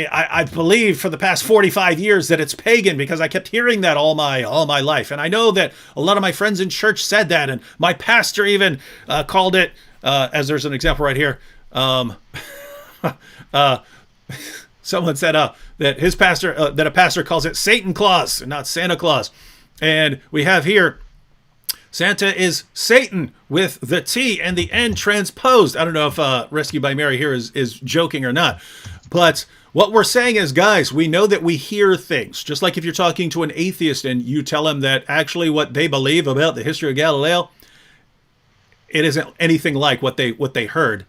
I've believed for the past 45 years that it's pagan because I kept hearing that all my life. And I know that a lot of my friends in church said that. And my pastor even called it, as there's an example right here. Someone said that his pastor, that a pastor calls it Satan Claus, not Santa Claus. And we have here, Santa is Satan with the T and the N transposed. I don't know if Rescue by Mary here is joking or not. But what we're saying is, guys, we know that we hear things. Just like if you're talking to an atheist and you tell them that actually what they believe about the history of Galileo, it isn't anything like what they heard.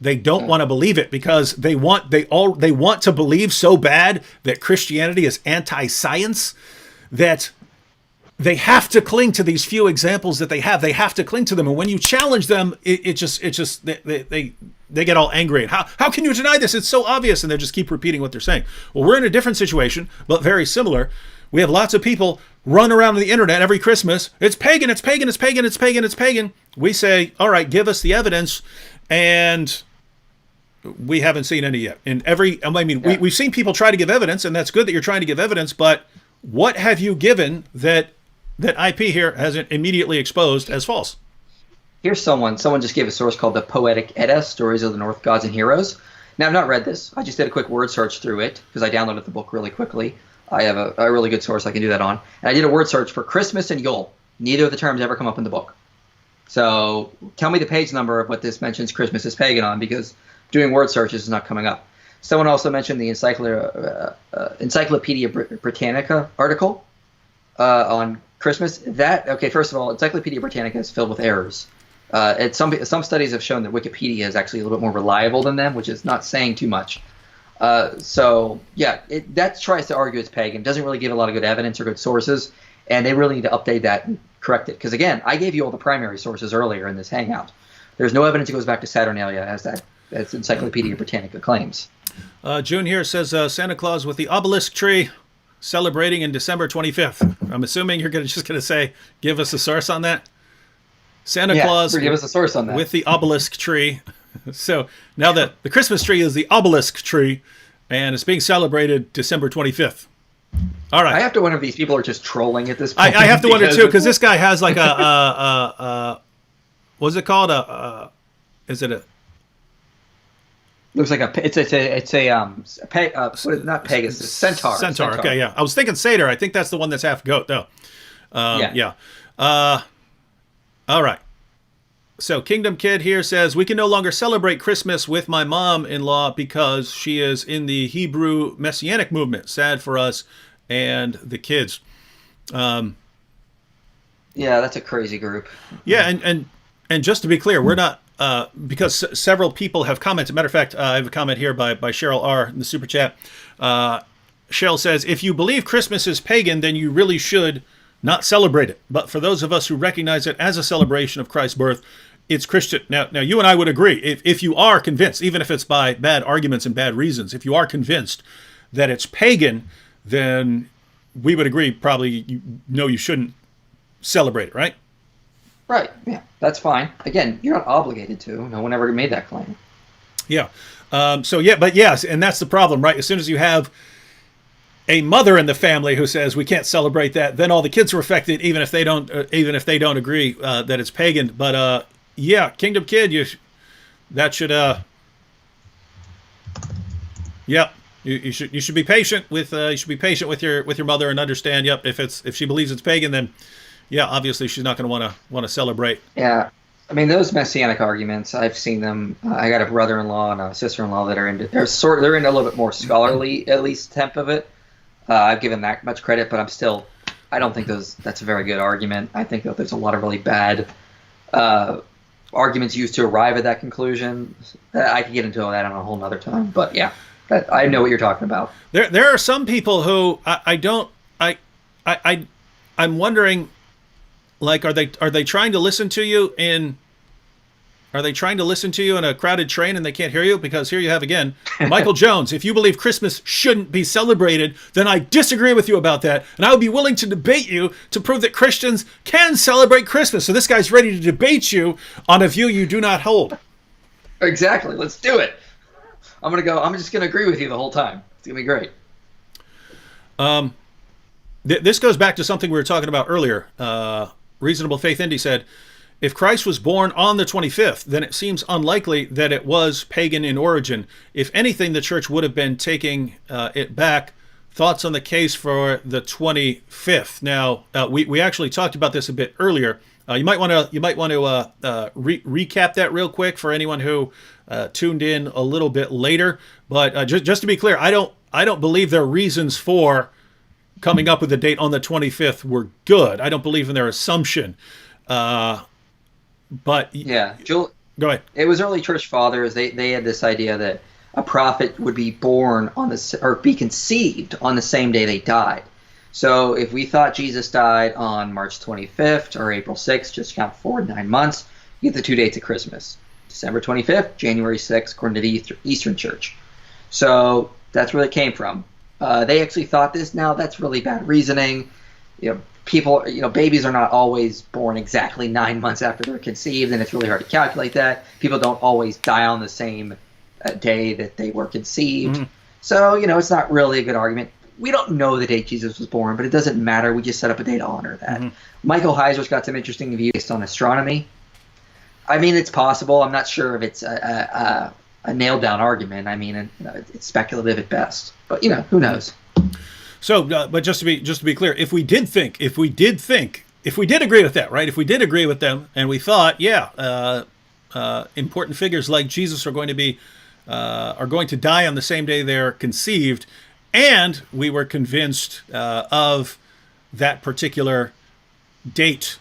They don't want to believe it because they want to believe so bad that Christianity is anti-science that they have to cling to these few examples that they have. They have to cling to them. And when you challenge them, they get all angry. And how can you deny this? It's so obvious. And they just keep repeating what they're saying. Well, we're in a different situation, but very similar. We have lots of people run around on the internet every Christmas. It's pagan, it's pagan, it's pagan, it's pagan, it's pagan. We say, all right, give us the evidence. And we haven't seen any yet. We've seen people try to give evidence, and that's good that you're trying to give evidence, but what have you given that IP here hasn't immediately exposed as false? Here's someone just gave a source called the Poetic Edda, Stories of the North Gods and Heroes. Now, I've not read this. I just did a quick word search through it because I downloaded the book really quickly. I have a really good source I can do that on. And I did a word search for Christmas and Yule. Neither of the terms ever come up in the book. So tell me the page number of what this mentions Christmas is pagan on, because doing word searches is not coming up. Someone also mentioned the Encyclopedia Britannica article on Christmas. First of all, Encyclopedia Britannica is filled with errors. Some studies have shown that Wikipedia is actually a little bit more reliable than them, which is not saying too much. That tries to argue it's pagan. Doesn't really give a lot of good evidence or good sources, and they really need to update that and correct it. Because again, I gave you all the primary sources earlier in this hangout. There's no evidence it goes back to Saturnalia as Encyclopedia Britannica claims. June here says Santa Claus with the obelisk tree celebrating in December 25th. I'm assuming you're just going to say, give us a source on that. Santa Claus give us a source on that. With the obelisk tree. So now that the Christmas tree is the obelisk tree, and it's being celebrated December 25th. All right. I have to wonder if these people are just trolling at this point. I have to wonder too, because this guy has like what's it called? Is it a? Looks like not Pegasus, centaur. Centaur. Okay, yeah. I was thinking satyr. I think that's the one that's half goat, though. Yeah. All right. So Kingdom Kid here says, we can no longer celebrate Christmas with my mom-in-law because she is in the Hebrew Messianic movement. Sad for us and the kids. Yeah, that's a crazy group. Yeah, and just to be clear, we're not, because several people have commented. Matter of fact, I have a comment here by Cheryl R. in the super chat. Cheryl says, if you believe Christmas is pagan, then you really should not celebrate it. But for those of us who recognize it as a celebration of Christ's birth, it's Christian. Now you and I would agree, if you are convinced, even if it's by bad arguments and bad reasons, if you are convinced that it's pagan, then we would agree probably you shouldn't celebrate it, right? Right, yeah, that's fine. Again, you're not obligated to. No one ever made that claim. Yeah. But yes, and that's the problem, right? As soon as you have a mother in the family who says we can't celebrate that, then all the kids are affected, even if they don't agree that it's pagan. But Kingdom Kid, you should you should be patient with your mother and understand. Yep, if she believes it's pagan, then yeah, obviously she's not going to want to celebrate. Yeah. I mean, those messianic arguments, I've seen them. I got a brother-in-law and a sister-in-law that are into. They're into a little bit more scholarly, at least, temp of it. I've given that much credit, but I don't think that's a very good argument. I think that there's a lot of really bad arguments used to arrive at that conclusion. I could get into that on a whole nother time, but yeah, I know what you're talking about. There are some people who I'm wondering, like, are they trying to listen to you in a crowded train and they can't hear you? Because here you have again, Michael Jones. If you believe Christmas shouldn't be celebrated, then I disagree with you about that. And I would be willing to debate you to prove that Christians can celebrate Christmas. So this guy's ready to debate you on a view you do not hold. Exactly. Let's do it. I'm just going to agree with you the whole time. It's going to be great. This goes back to something we were talking about earlier. Reasonable Faith Indy said, if Christ was born on the 25th, then it seems unlikely that it was pagan in origin. If anything, the church would have been taking it back. Thoughts on the case for the 25th? Now, we actually talked about this a bit earlier. You might want to recap that real quick for anyone who tuned in a little bit later. But just to be clear, I don't believe their reasons for coming up with a date on the 25th were good. I don't believe in their assumption. But yeah, Joel, go ahead. It was early church fathers. They had this idea that a prophet would be born or be conceived on the same day they died. So if we thought Jesus died on March 25th or April 6th, just count forward 9 months, you get the 2 dates of Christmas: December 25th, January 6th, according to the Eastern Church. So that's where it came from. They actually thought this. Now that's really bad reasoning. Babies are not always born exactly 9 months after they're conceived, and it's really hard to calculate that. People don't always die on the same day that they were conceived. Mm-hmm. So, it's not really a good argument. We don't know the date Jesus was born, but it doesn't matter. We just set up a day to honor that. Mm-hmm. Michael Heiser's got some interesting views based on astronomy. I mean, it's possible. I'm not sure if it's a nailed-down argument. I mean, it's speculative at best. But, who knows? So, but just to be clear, if we did agree with that, right? If we did agree with them, and we thought, important figures like Jesus are going to die on the same day they're conceived, and we were convinced of that particular date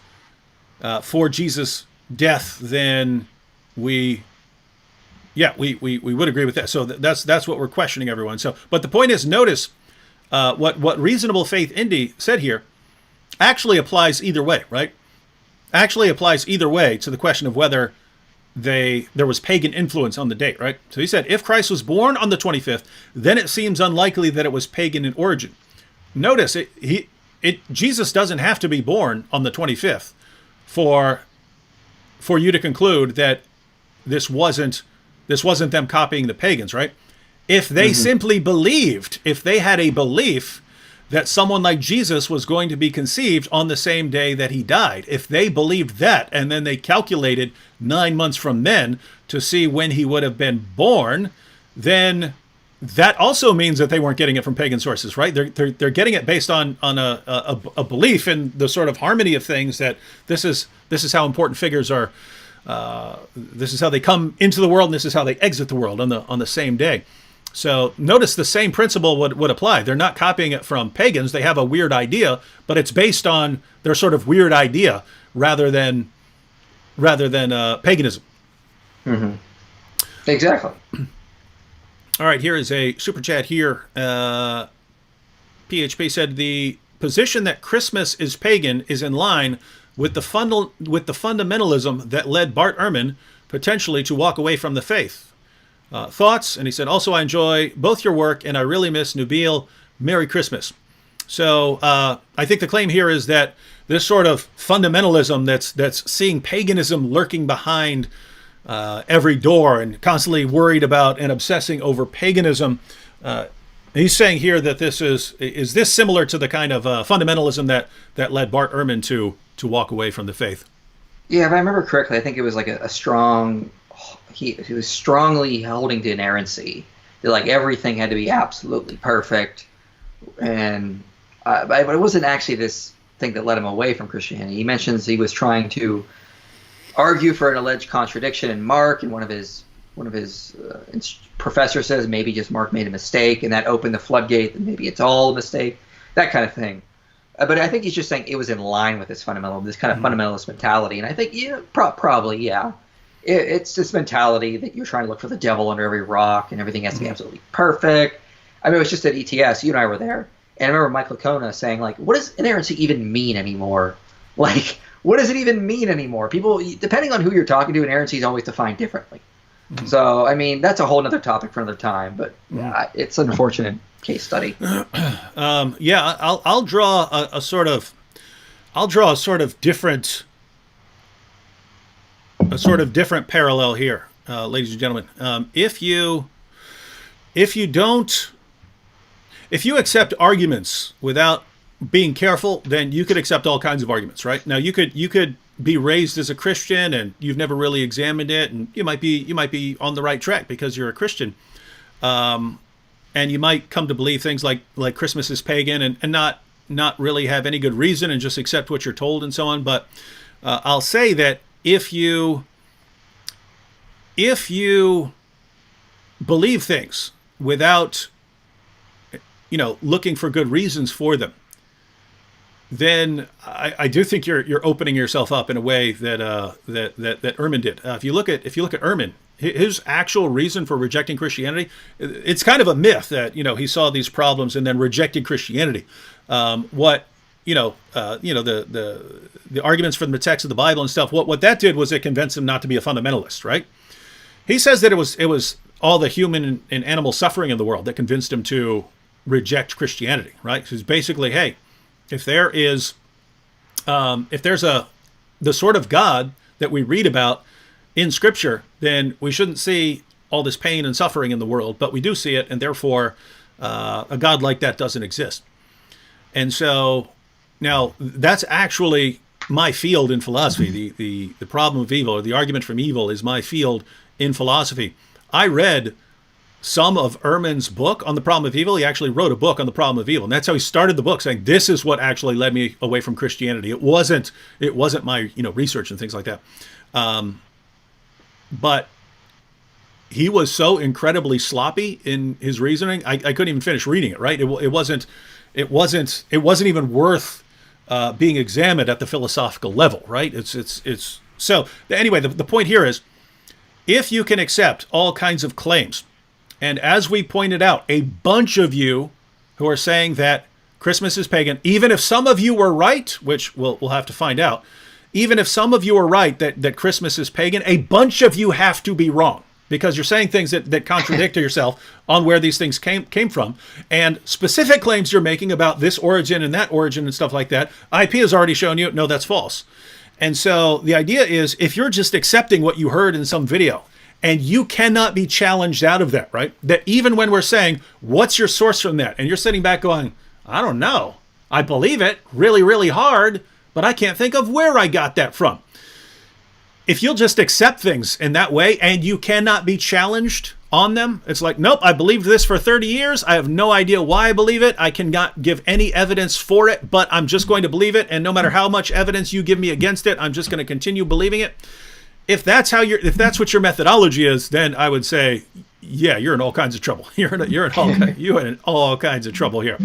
for Jesus' death, then we would agree with that. So that's what we're questioning, everyone. So, but the point is, notice. What Reasonable Faith Indy said here actually applies either way, right? Actually applies either way to the question of whether there was pagan influence on the date, right? So he said, if Christ was born on the 25th, then it seems unlikely that it was pagan in origin. Notice, Jesus doesn't have to be born on the 25th for you to conclude that this wasn't them copying the pagans, right? If they simply believed, if they had a belief that someone like Jesus was going to be conceived on the same day that he died, if they believed that, and then they calculated 9 months from then to see when he would have been born, then that also means that they weren't getting it from pagan sources, right? They're getting it based on a belief in the sort of harmony of things, that this is how important figures are. This is how they come into the world, and this is how they exit the world on the same day. So notice the same principle would apply. They're not copying it from pagans. They have a weird idea, but it's based on their sort of weird idea rather than paganism. Mm-hmm. Exactly. All right, here is a super chat here. PHP said, the position that Christmas is pagan is in line with the fundamentalism that led Bart Ehrman potentially to walk away from the faith. Thoughts? And he said, also, I enjoy both your work, and I really miss Nubil. Merry Christmas. So I think the claim here is that this sort of fundamentalism that's seeing paganism lurking behind every door and constantly worried about and obsessing over paganism. He's saying here that this is this similar to the kind of fundamentalism that led Bart Ehrman to walk away from the faith? Yeah, if I remember correctly, I think it was like a strong. He was strongly holding to inerrancy. That like everything had to be absolutely perfect, but it wasn't actually this thing that led him away from Christianity. He mentions he was trying to argue for an alleged contradiction in Mark, and one of his professors says maybe just Mark made a mistake, and that opened the floodgate, and maybe it's all a mistake, that kind of thing. But I think he's just saying it was in line with this kind of fundamentalist mentality, and I think probably yeah. It's this mentality that you're trying to look for the devil under every rock, and everything has to be absolutely perfect. I mean, it was just at ETS. You and I were there, and I remember Mike Licona saying, like, "What does inerrancy even mean anymore? Like, what does it even mean anymore?" People, depending on who you're talking to, inerrancy is always defined differently. Mm-hmm. So, I mean, that's a whole other topic for another time. But it's an unfortunate case study. Yeah, I'll draw a sort of different. A sort of different parallel here, ladies and gentlemen. If you accept arguments without being careful, then you could accept all kinds of arguments, right? Now you could be raised as a Christian and you've never really examined it, and you might be on the right track because you're a Christian, and you might come to believe things like Christmas is pagan and not really have any good reason and just accept what you're told and so on. But I'll say that if you believe things without looking for good reasons for them, then I do think you're opening yourself up in a way that Ehrman did. If you look at Ehrman, his actual reason for rejecting Christianity, it's kind of a myth that he saw these problems and then rejected Christianity. The arguments from the text of the Bible and stuff, what that did was it convinced him not to be a fundamentalist, right? He says that it was all the human and animal suffering in the world that convinced him to reject Christianity, right? Because basically, hey, if there's the sort of God that we read about in Scripture, then we shouldn't see all this pain and suffering in the world, but we do see it, and therefore a God like that doesn't exist. And so now that's actually my field in philosophy. The problem of evil, or the argument from evil, is my field in philosophy. I read some of Ehrman's book on the problem of evil. He actually wrote a book on the problem of evil, and that's how he started the book, saying this is what actually led me away from Christianity. It wasn't my research and things like that. But he was so incredibly sloppy in his reasoning. I couldn't even finish reading it. Right? It wasn't even worth being examined at the philosophical level. Right? It's so anyway. The point here is, if you can accept all kinds of claims, and as we pointed out, a bunch of you who are saying that Christmas is pagan, even if some of you were right, which we'll have to find out, even if some of you are right that Christmas is pagan, a bunch of you have to be wrong, because you're saying things that contradict yourself on where these things came from, and specific claims you're making about this origin and that origin and stuff like that. IP has already shown you, no, that's false. And so the idea is, if you're just accepting what you heard in some video, and you cannot be challenged out of that, right? That even when we're saying, what's your source from that? And you're sitting back going, I don't know. I believe it really, really hard, but I can't think of where I got that from. If you'll just accept things in that way and you cannot be challenged on them, it's like, nope, I believed this for 30 years. I have no idea why I believe it. I cannot give any evidence for it, but I'm just going to believe it. And no matter how much evidence you give me against it, I'm just going to continue believing it. If that's what your methodology is, then I would say, yeah, you're in all kinds of trouble. You're in all kinds of trouble here.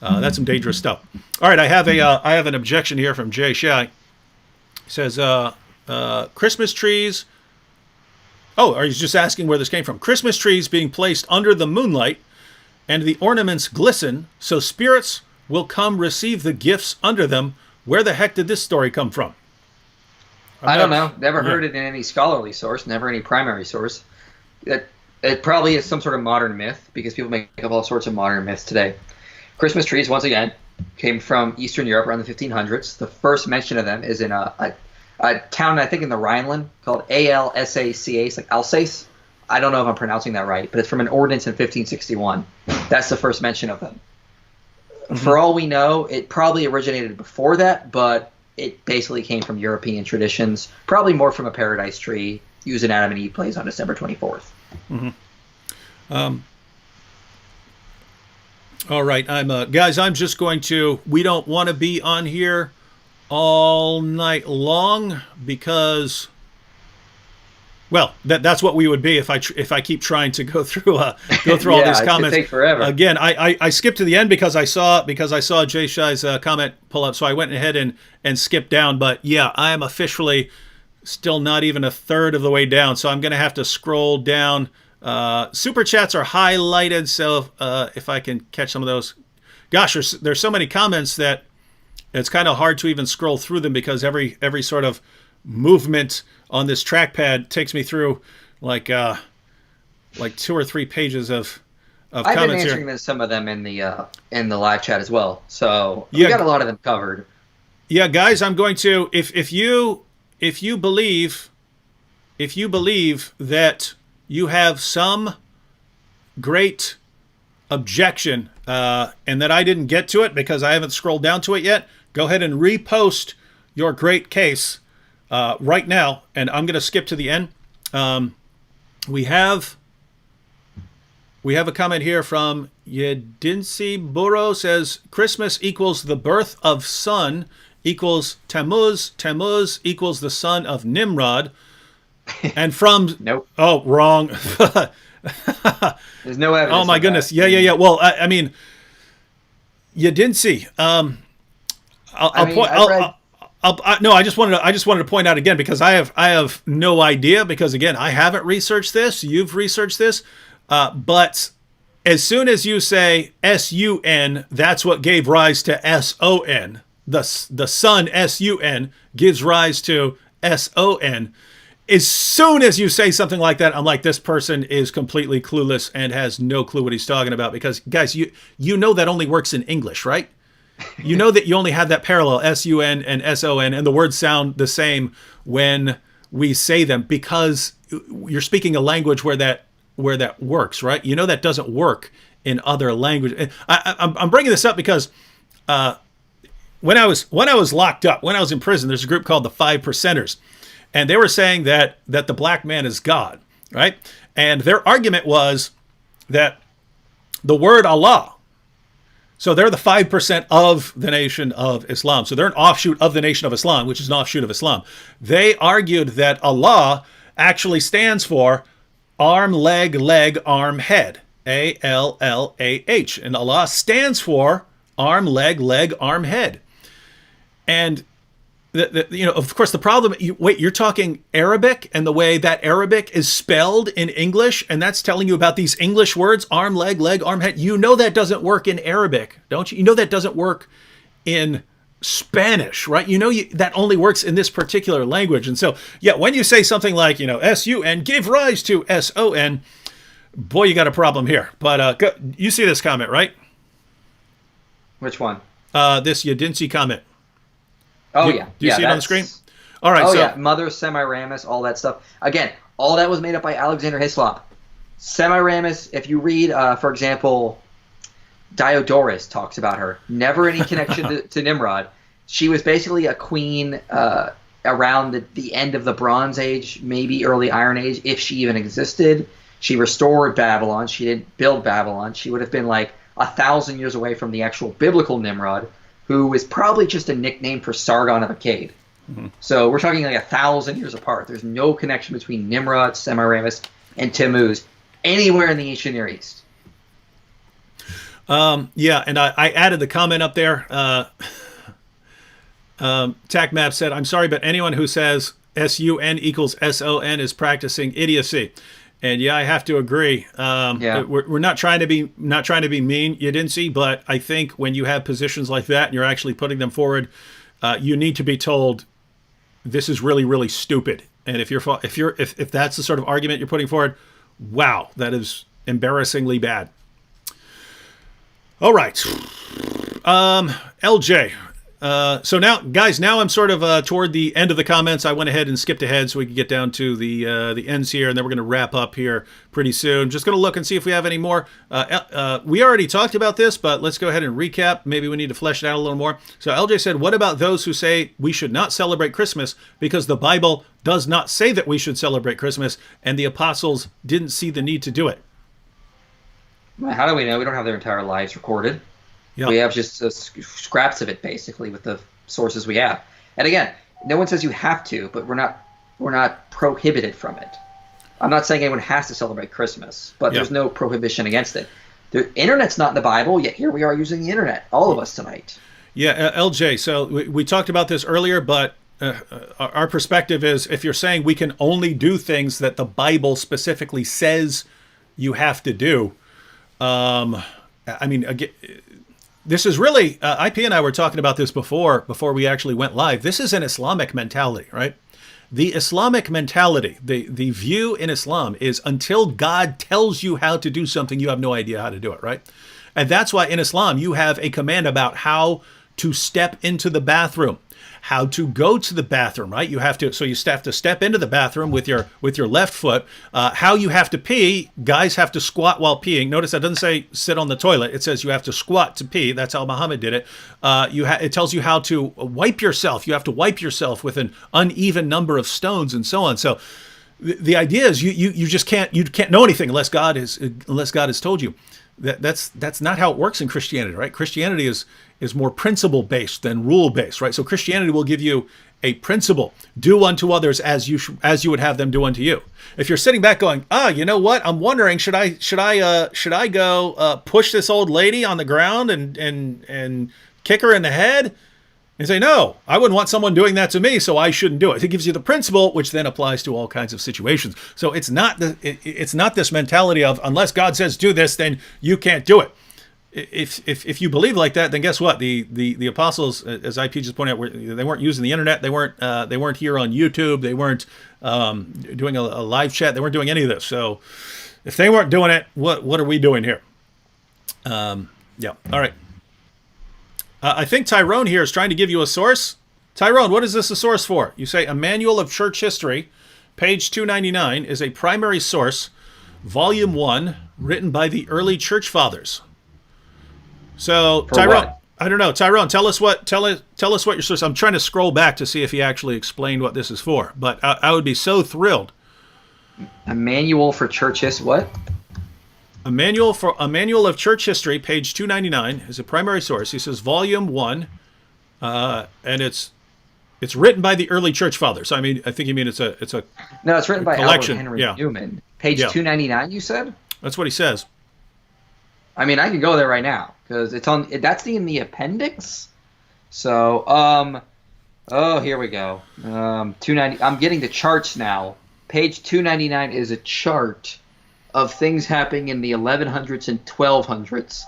That's some dangerous stuff. All right, I have an objection here from Jay Shai. He says, Christmas trees. Oh, are you just asking where this came from? Christmas trees being placed under the moonlight, and the ornaments glisten, so spirits will come receive the gifts under them. Where the heck did this story come from? I don't know. Never heard it in any scholarly source, never any primary source. It probably is some sort of modern myth, because people make up all sorts of modern myths today. Christmas trees, once again, came from Eastern Europe around the 1500s. The first mention of them is in a town, I think, in the Rhineland called Alsace, like Alsace. I don't know if I'm pronouncing that right, but it's from an ordinance in 1561. That's the first mention of them. Mm-hmm. For all we know, it probably originated before that, but it basically came from European traditions, probably more from a paradise tree used in Adam and Eve plays on December 24th. Mm-hmm. All right, guys, I'm just going to, we don't want to be on here all night long because, well, that's what we would be if I keep trying to go through all these Yeah, it could comments. take forever. Again, I skipped to the end because I saw Jay Shai's comment pull up, so I went ahead and skipped down. But yeah, I am officially still not even a third of the way down, so I'm going to have to scroll down. Super chats are highlighted, so if I can catch some of those. Gosh, there's so many comments that it's kind of hard to even scroll through them because every sort of movement on this trackpad takes me through like 2 or 3 pages of I've comments been answering here. some of them in the live chat as well, so we Yeah. got a lot of them covered. Yeah, guys, I'm going to if you believe that you have some great objection and that I didn't get to it because I haven't scrolled down to it yet, go ahead and repost your great case right now, and I'm going to skip to the end. We have a comment here from Yedinsi Buro says Christmas equals the birth of sun equals Tammuz. Tammuz equals the son of Nimrod. And from Nope. Oh, wrong. There's no evidence. Oh my of goodness. that. Yeah. Well, I mean, Yedinsi. No, I just wanted to point out again because I have no idea because again I haven't researched this. You've researched this, but as soon as you say sun, that's what gave rise to son. The sun sun gives rise to son. As soon as you say something like that, I'm like, this person is completely clueless and has no clue what he's talking about. Because guys, you know that only works in English, right? You know that you only have that parallel sun and son, and the words sound the same when we say them because you're speaking a language where that works, right? You know that doesn't work in other languages. I'm bringing this up because when I was locked up, when I was in prison, there's a group called the 5 Percenters, and they were saying that the black man is God, right? And their argument was that the word Allah. So they're the 5% of the Nation of Islam. So they're an offshoot of the Nation of Islam, which is an offshoot of Islam. They argued that Allah actually stands for arm, leg, arm, head. ALLAH. And Allah stands for arm, leg, arm, head. And of course, the problem. You're talking Arabic, and the way that Arabic is spelled in English, and that's telling you about these English words: arm, leg, arm, head. You know that doesn't work in Arabic, don't you? You know that doesn't work in Spanish, right? You know that only works in this particular language. And so, yeah, when you say something like, sun gave rise to son, boy, you got a problem here. But you see this comment, right? Which one? This Yedinsi comment. Oh, Do yeah. you see it on the screen? All right. Oh, so, yeah. Mother, Semiramis, all that stuff. Again, all that was made up by Alexander Hislop. Semiramis, if you read, for example, Diodorus talks about her. Never any connection to Nimrod. She was basically a queen around the end of the Bronze Age, maybe early Iron Age, if she even existed. She restored Babylon. She didn't build Babylon. She would have been like 1,000 years away from the actual biblical Nimrod, who is probably just a nickname for Sargon of Akkad. Mm-hmm. So we're talking like 1,000 years apart. There's no connection between Nimrod, Semiramis, and Tammuz anywhere in the ancient Near East. Yeah, and I added the comment up there. TacMap said, I'm sorry, but anyone who says sun equals son is practicing idiocy. And yeah, I have to agree. We're not trying to be mean, you didn't see, but I think when you have positions like that and you're actually putting them forward, you need to be told this is really, really stupid. And if that's the sort of argument you're putting forward, wow, that is embarrassingly bad. All right, LJ. So now, guys, I'm sort of toward the end of the comments. I went ahead and skipped ahead so we could get down to the ends here, and then we're going to wrap up here pretty soon. Just going to look and see if we have any more. We already talked about this, but let's go ahead and recap. Maybe we need to flesh it out a little more. So LJ said, what about those who say we should not celebrate Christmas because the Bible does not say that we should celebrate Christmas, and the apostles didn't see the need to do it? How do we know? We don't have their entire lives recorded. Yep. We have just scraps of it, basically, with the sources we have. And again, no one says you have to, but we're not prohibited from it. I'm not saying anyone has to celebrate Christmas, but there's no prohibition against it. The internet's not in the Bible, yet here we are using the internet, all of us tonight. Yeah, LJ, so we talked about this earlier, but our perspective is if you're saying we can only do things that the Bible specifically says you have to do, I mean, again, this is really, IP and I were talking about this before we actually went live. This is an Islamic mentality, right? The Islamic mentality, the view in Islam is until God tells you how to do something, you have no idea how to do it, right? And that's why in Islam, you have a command about how to step into the bathroom, how to go to the bathroom, right? You have to step into the bathroom with your left foot. How you have to pee, guys have to squat while peeing. Notice that doesn't say sit on the toilet. It says you have to squat to pee. That's how Muhammad did it. It tells you how to wipe yourself. You have to wipe yourself with an uneven number of stones and so on. So the idea is you just can't know anything unless God has told you. That's not how it works in Christianity, right? Christianity is more principle based than rule based, right? So Christianity will give you a principle: do unto others as you would have them do unto you. If you're sitting back going, you know what? I'm wondering, should I go push this old lady on the ground and kick her in the head? And say, no, I wouldn't want someone doing that to me, so I shouldn't do it. It gives you the principle, which then applies to all kinds of situations. So it's not this mentality of unless God says do this, then you can't do it. If you believe like that, then guess what? The apostles, as IP just pointed out, they weren't using the internet. They weren't here on YouTube. They weren't doing a live chat. They weren't doing any of this. So if they weren't doing it, what are we doing here? Yeah. All right. I think Tyrone here is trying to give you a source. Tyrone, what is this a source for? You say a manual of church history, page 299, is a primary source, volume 1, written by the early church fathers. So, Tyrone, I don't know. Tyrone, tell us what your source. I'm trying to scroll back to see if he actually explained what this is for. But I would be so thrilled. A manual for church history. What? A manual of church history, page 299, is a primary source. He says volume 1, and it's written by the early church fathers. I mean, I think you mean it's a no, it's written by collection. Albert Henry Newman. Page 299, you said? That's what he says. I mean, I can go there right now because it's on. That's in the appendix. So, here we go. 290. I'm getting the charts now. Page 299 is a chart of things happening in the 1100s and 1200s.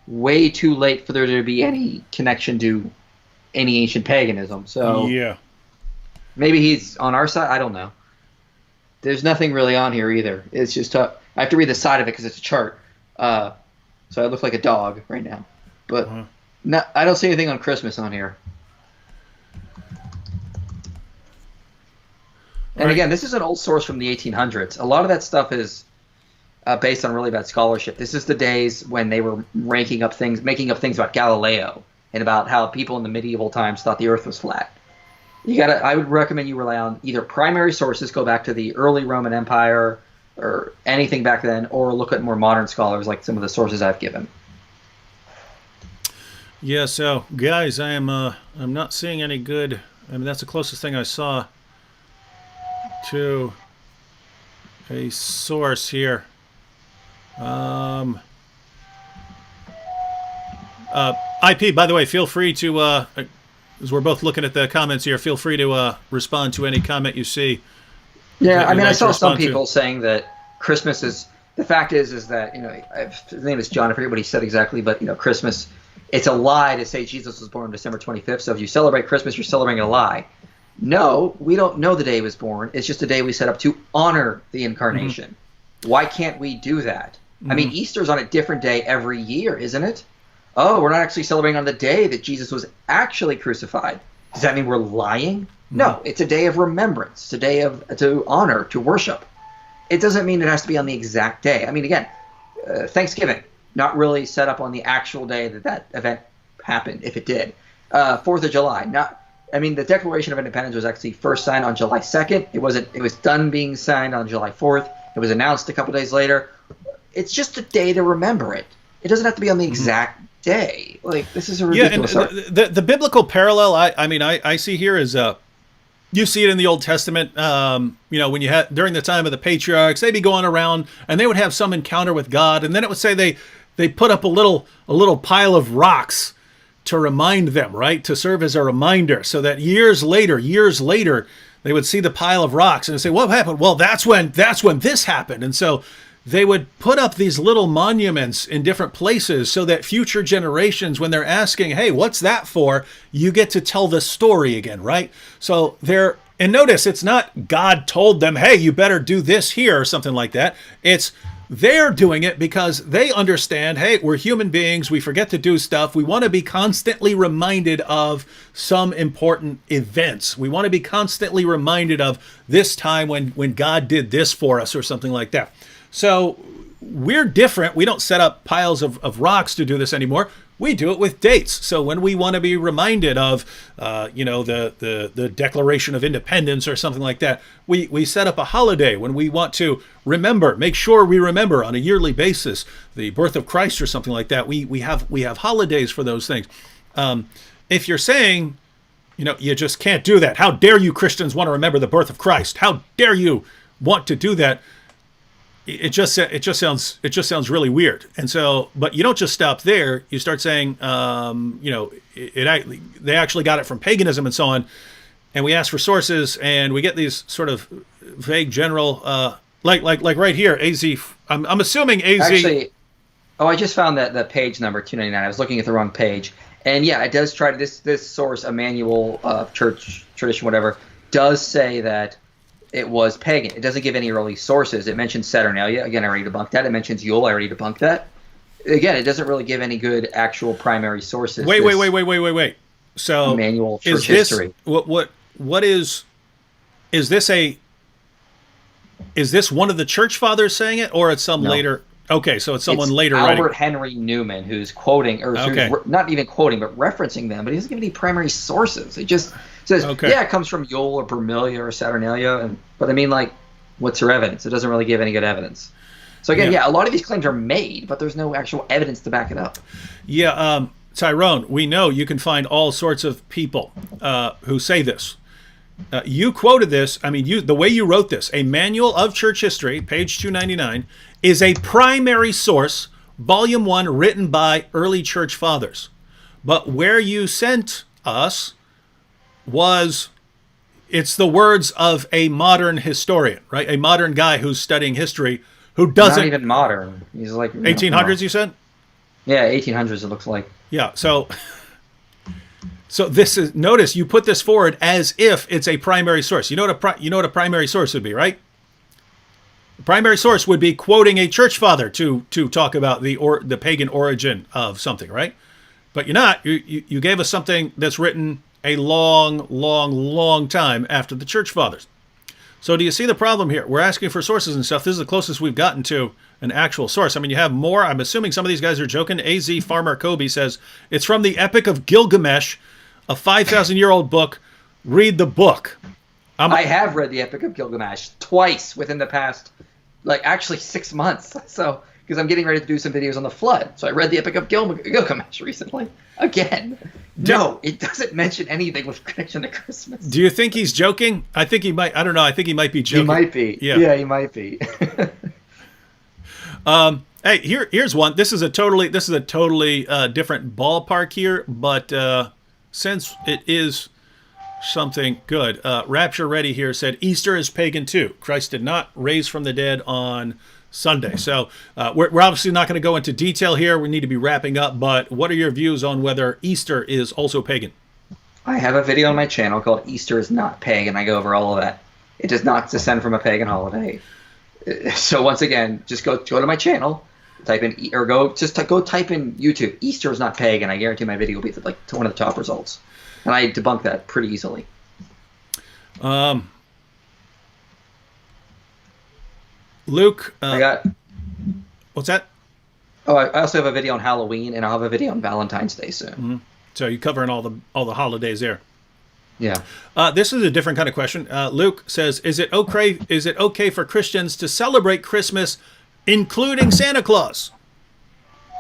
Way too late for there to be any connection to any ancient paganism. So yeah, maybe he's on our side. I don't know. There's nothing really on here either. It's just I have to read the side of it because it's a chart. So I look like a dog right now. But I don't see anything on Christmas on here. And again, this is an old source from the 1800s. A lot of that stuff is based on really bad scholarship. This is the days when they were making up things about Galileo and about how people in the medieval times thought the Earth was flat. I would recommend you rely on either primary sources, go back to the early Roman Empire or anything back then, or look at more modern scholars like some of the sources I've given. Yeah. So guys, I'm not seeing any good. I mean, that's the closest thing I saw to a source here. IP, by the way, feel free to, as we're both looking at the comments here, feel free to respond to any comment you see. Yeah, I mean, I saw some people saying that Christmas is, the fact is that, his name is John, I forget what he said exactly, but, Christmas, it's a lie to say Jesus was born December 25th, so if you celebrate Christmas, you're celebrating a lie. No, we don't know the day he was born. It's just a day we set up to honor the incarnation. Mm-hmm. Why can't we do that? Mm-hmm. I mean, Easter's on a different day every year, isn't it? Oh, we're not actually celebrating on the day that Jesus was actually crucified. Does that mean we're lying? Mm-hmm. No, it's a day of remembrance. It's a day to honor, to worship. It doesn't mean it has to be on the exact day. I mean, again, Thanksgiving, not really set up on the actual day that event happened, if it did. 4th of July, the Declaration of Independence was actually first signed on July 2nd. It was done being signed on July 4th. It was announced a couple days later. It's just a day to remember it. It doesn't have to be on the exact day. Like, this is a Yeah, and ridiculous. the biblical parallel I see here is you see it in the Old Testament. When you had during the time of the patriarchs, they'd be going around and they would have some encounter with God, and then it would say they put up a little pile of rocks to remind them, right, to serve as a reminder, so that years later, they would see the pile of rocks and say, "What happened?" Well, that's when this happened, and so they would put up these little monuments in different places so that future generations, when they're asking, "Hey, what's that for?" you get to tell the story again, right? So and notice it's not God told them, "Hey, you better do this here," or something like that. It's they're doing it because they understand, hey, we're human beings. We forget to do stuff. We want to be constantly reminded of some important events. We want to be constantly reminded of this time when God did this for us or something like that. So we're different. We don't set up piles of rocks to do this anymore. We do it with dates. So when we want to be reminded of, the Declaration of Independence or something like that, we set up a holiday when we want to make sure we remember on a yearly basis the birth of Christ or something like that. We have holidays for those things. If you're saying, you just can't do that. How dare you Christians want to remember the birth of Christ? How dare you want to do that? It just sounds really weird. And so, but you don't just stop there. You start saying, they actually got it from paganism and so on. And we ask for sources, and we get these sort of vague general, like right here, AZ. I'm assuming AZ. Actually, I just found that page number 299. I was looking at the wrong page, and yeah, it does try to this source, a manual of church tradition, whatever, does say that it was pagan. It doesn't give any early sources. It mentions Saturnalia. Again, I already debunked that. It mentions Yule. I already debunked that. Again, it doesn't really give any good actual primary sources. Wait. So manual church history. What is this one of the church fathers saying it, or it's some later? Okay, so it's someone later Albert writing. Henry Newman, who's quoting, or not even quoting, but referencing them, but he doesn't give any primary sources. He just says, it comes from Yule or Vermilia or Saturnalia, but I mean, like, what's your evidence? It doesn't really give any good evidence. So again, a lot of these claims are made, but there's no actual evidence to back it up. Yeah, Tyrone, we know you can find all sorts of people who say this. You quoted this. I mean, the way you wrote this, a manual of church history, page 299, is a primary source, volume 1, written by early church fathers. But where you sent us it's the words of a modern historian, right? A modern guy who's studying history who doesn't... Not even modern. He's like... 1800s, you said? Yeah, 1800s it looks like. Yeah, so this is... Notice, you put this forward as if it's a primary source. You know what a primary source would be, right? The primary source would be quoting a church father to talk about the pagan origin of something, right? But you're not. You gave us something that's written a long time after the church fathers. So do you see the problem here? We're asking for sources and stuff. This is the closest we've gotten to an actual source. I mean, you have more. I'm assuming some of these guys are joking. AZ Farmer Kobe says, it's from the Epic of Gilgamesh, a 5,000-year-old book. Read the book. I have read the Epic of Gilgamesh twice within the past, actually 6 months. So, because I'm getting ready to do some videos on the flood. So I read the Epic of Gilgamesh recently. Again. No, it doesn't mention anything with connection to Christmas. Do you think he's joking? I think he might. I don't know. I think he might be joking. He might be. Yeah, he might be. Hey, here's one. This is a totally different ballpark here, but since it is something good, Rapture Ready here said Easter is pagan too. Christ did not raise from the dead on Sunday. So we're obviously not going to go into detail here. We need to be wrapping up, but what are your views on whether Easter is also pagan? I have a video on my channel called Easter is Not Pagan. I go over all of that. It does not descend from a pagan holiday. So once again, just go to my channel, type in, or go type in YouTube, Easter is not pagan. I guarantee my video will be one of the top results. And I debunk that pretty easily. Luke, what's that? Oh, I also have a video on Halloween, and I'll have a video on Valentine's Day soon. Mm-hmm. So you're covering all the holidays there. Yeah. This is a different kind of question. Luke says, is it okay for Christians to celebrate Christmas, including Santa Claus?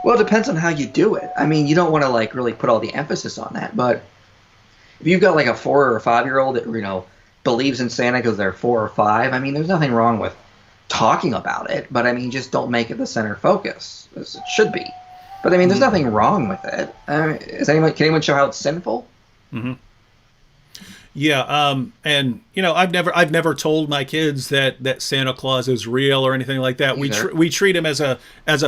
Well, it depends on how you do it. I mean, you don't want to like really put all the emphasis on that, but if you've got like a 4 or 5 year old that believes in Santa because they're 4 or 5, I mean, there's nothing wrong with talking about it, but I mean, just don't make it the center focus as it should be. But I mean, there's nothing wrong with it. I mean, can anyone show how it's sinful? Mm-hmm. Yeah, and I've never told my kids that Santa Claus is real or anything like that. We treat him as a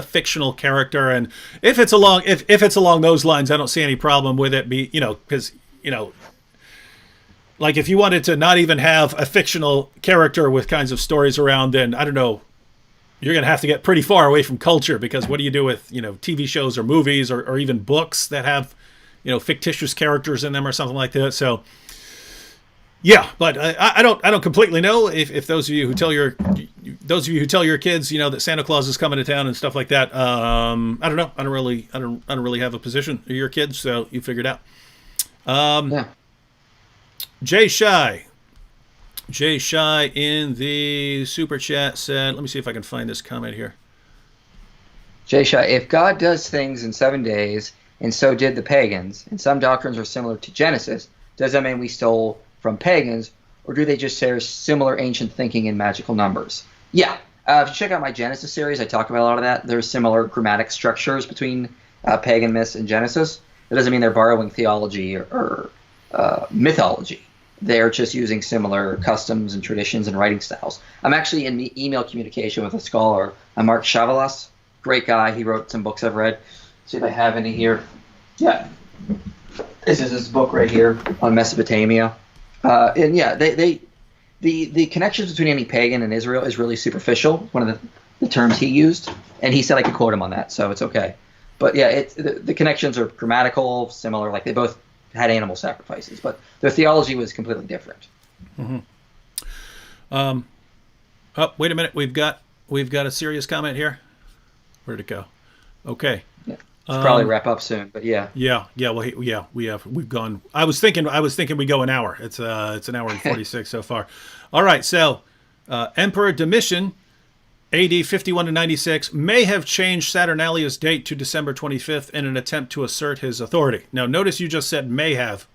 fictional character, and if it's along those lines, I don't see any problem with it. Because like if you wanted to not even have a fictional character with kinds of stories around, then I don't know, you're going to have to get pretty far away from culture, because what do you do with TV shows or movies or even books that have fictitious characters in them or something like that? So. Yeah, but I don't completely know if those of you who tell your kids that Santa Claus is coming to town and stuff like that. I don't know. I don't really have a position. They're your kids, so you figure it out. Yeah. Jay Shy in the super chat said, let me see if I can find this comment here. Jay Shy, if God does things in 7 days, and so did the pagans, and some doctrines are similar to Genesis, does that mean we stole from pagans, or do they just share similar ancient thinking in magical numbers? Yeah. If you check out my Genesis series, I talk about a lot of that. There's similar grammatic structures between pagan myths and Genesis. That doesn't mean they're borrowing theology or mythology. They're just using similar customs and traditions and writing styles. I'm actually in email communication with a scholar, Mark Chavalas. Great guy. He wrote some books I've read. See if I have any here. Yeah. This is his book right here on Mesopotamia. And yeah, the connections between any pagan and Israel is really superficial. One of the terms he used, and he said I could quote him on that, so it's okay. But yeah, the connections are grammatical, similar. Like they both had animal sacrifices, but their theology was completely different. Mm-hmm. Oh, wait a minute, we've got a serious comment here. Where'd it go? Okay. Yeah. Should probably wrap up soon, but yeah. Yeah. Well, we've gone. I was thinking we go an hour. It's an hour and 46 so far. All right. So, Emperor Domitian, A.D. 51 to 96, may have changed Saturnalia's date to December 25th in an attempt to assert his authority. Now, notice you just said may have,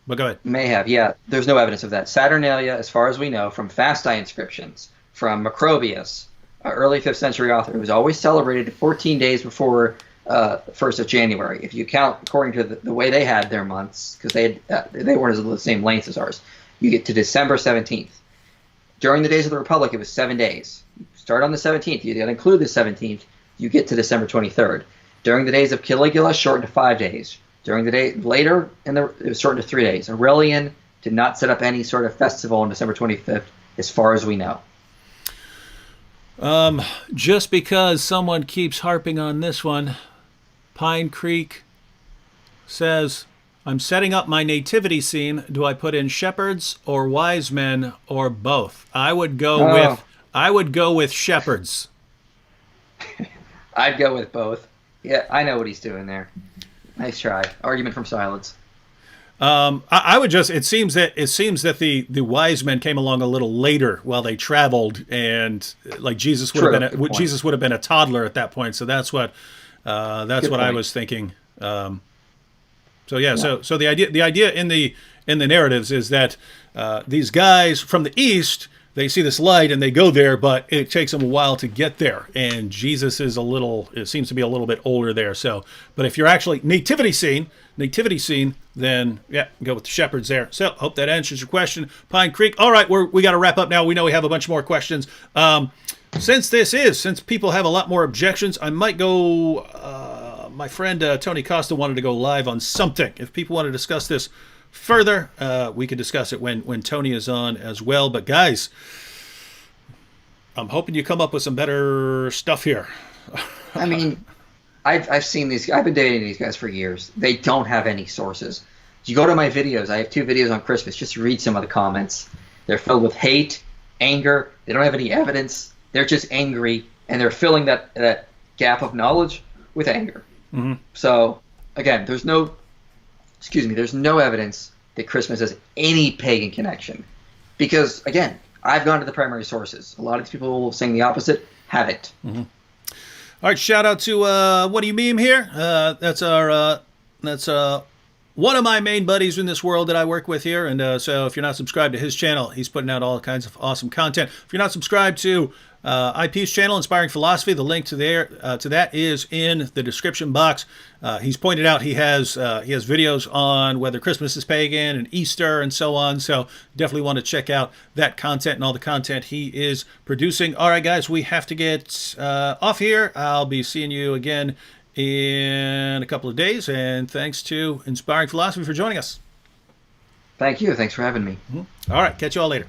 but go ahead. May have. Yeah. There's no evidence of that. Saturnalia, as far as we know, from Fasti inscriptions, from Macrobius, early 5th century author, it was always celebrated 14 days before 1st of January. If you count according to the way they had their months, because they weren't the same length as ours, you get to December 17th. During the days of the Republic, it was 7 days. You start on the 17th. You got to include the 17th. You get to December 23rd. During the days of Caligula, shortened to 5 days. During the day later, it was shortened to 3 days. Aurelian did not set up any sort of festival on December 25th, as far as we know. Just because someone keeps harping on this one, Pine Creek says, I'm setting up my nativity scene. Do I put in shepherds or wise men or both? I would go with shepherds. I'd go with both. Yeah, I know what he's doing there. Nice try. Argument from silence. I would just. It seems that the wise men came along a little later while they traveled, and like Jesus would have been a toddler at that point. So that's what I was thinking. So the idea in the narratives is that these guys from the east, they see this light and they go there, but it takes them a while to get there. And Jesus is seems to be a little bit older there. So, but if you're actually nativity scene, then yeah, go with the shepherds there. So, hope that answers your question, Pine Creek. All right, we got to wrap up now. We know we have a bunch more questions. Since people have a lot more objections, I might go. My friend Tony Costa wanted to go live on something. If people want to discuss this further, we could discuss it when Tony is on as well. But guys, I'm hoping you come up with some better stuff here. I mean, I've seen these. I've been dating these guys for years. They don't have any sources. You go to my videos. I have 2 videos on Christmas. Just read some of the comments. They're filled with hate, anger. They don't have any evidence. They're just angry, and they're filling that gap of knowledge with anger. Mm-hmm. So again, there's no evidence that Christmas has any pagan connection. Because, again, I've gone to the primary sources. A lot of these people saying the opposite haven't. Mm-hmm. All right, shout out to What Do You Meme here. That's one of my main buddies in this world that I work with here. And so if you're not subscribed to his channel, he's putting out all kinds of awesome content. If you're not subscribed to IP's channel, Inspiring Philosophy, the link to that is in the description box. He's pointed out he has videos on whether Christmas is pagan and Easter and so on. So definitely want to check out that content and all the content he is producing. All right, guys, we have to get off here. I'll be seeing you again in a couple of days. And thanks to Inspiring Philosophy for joining us. Thank you. Thanks for having me. All right, catch you all later.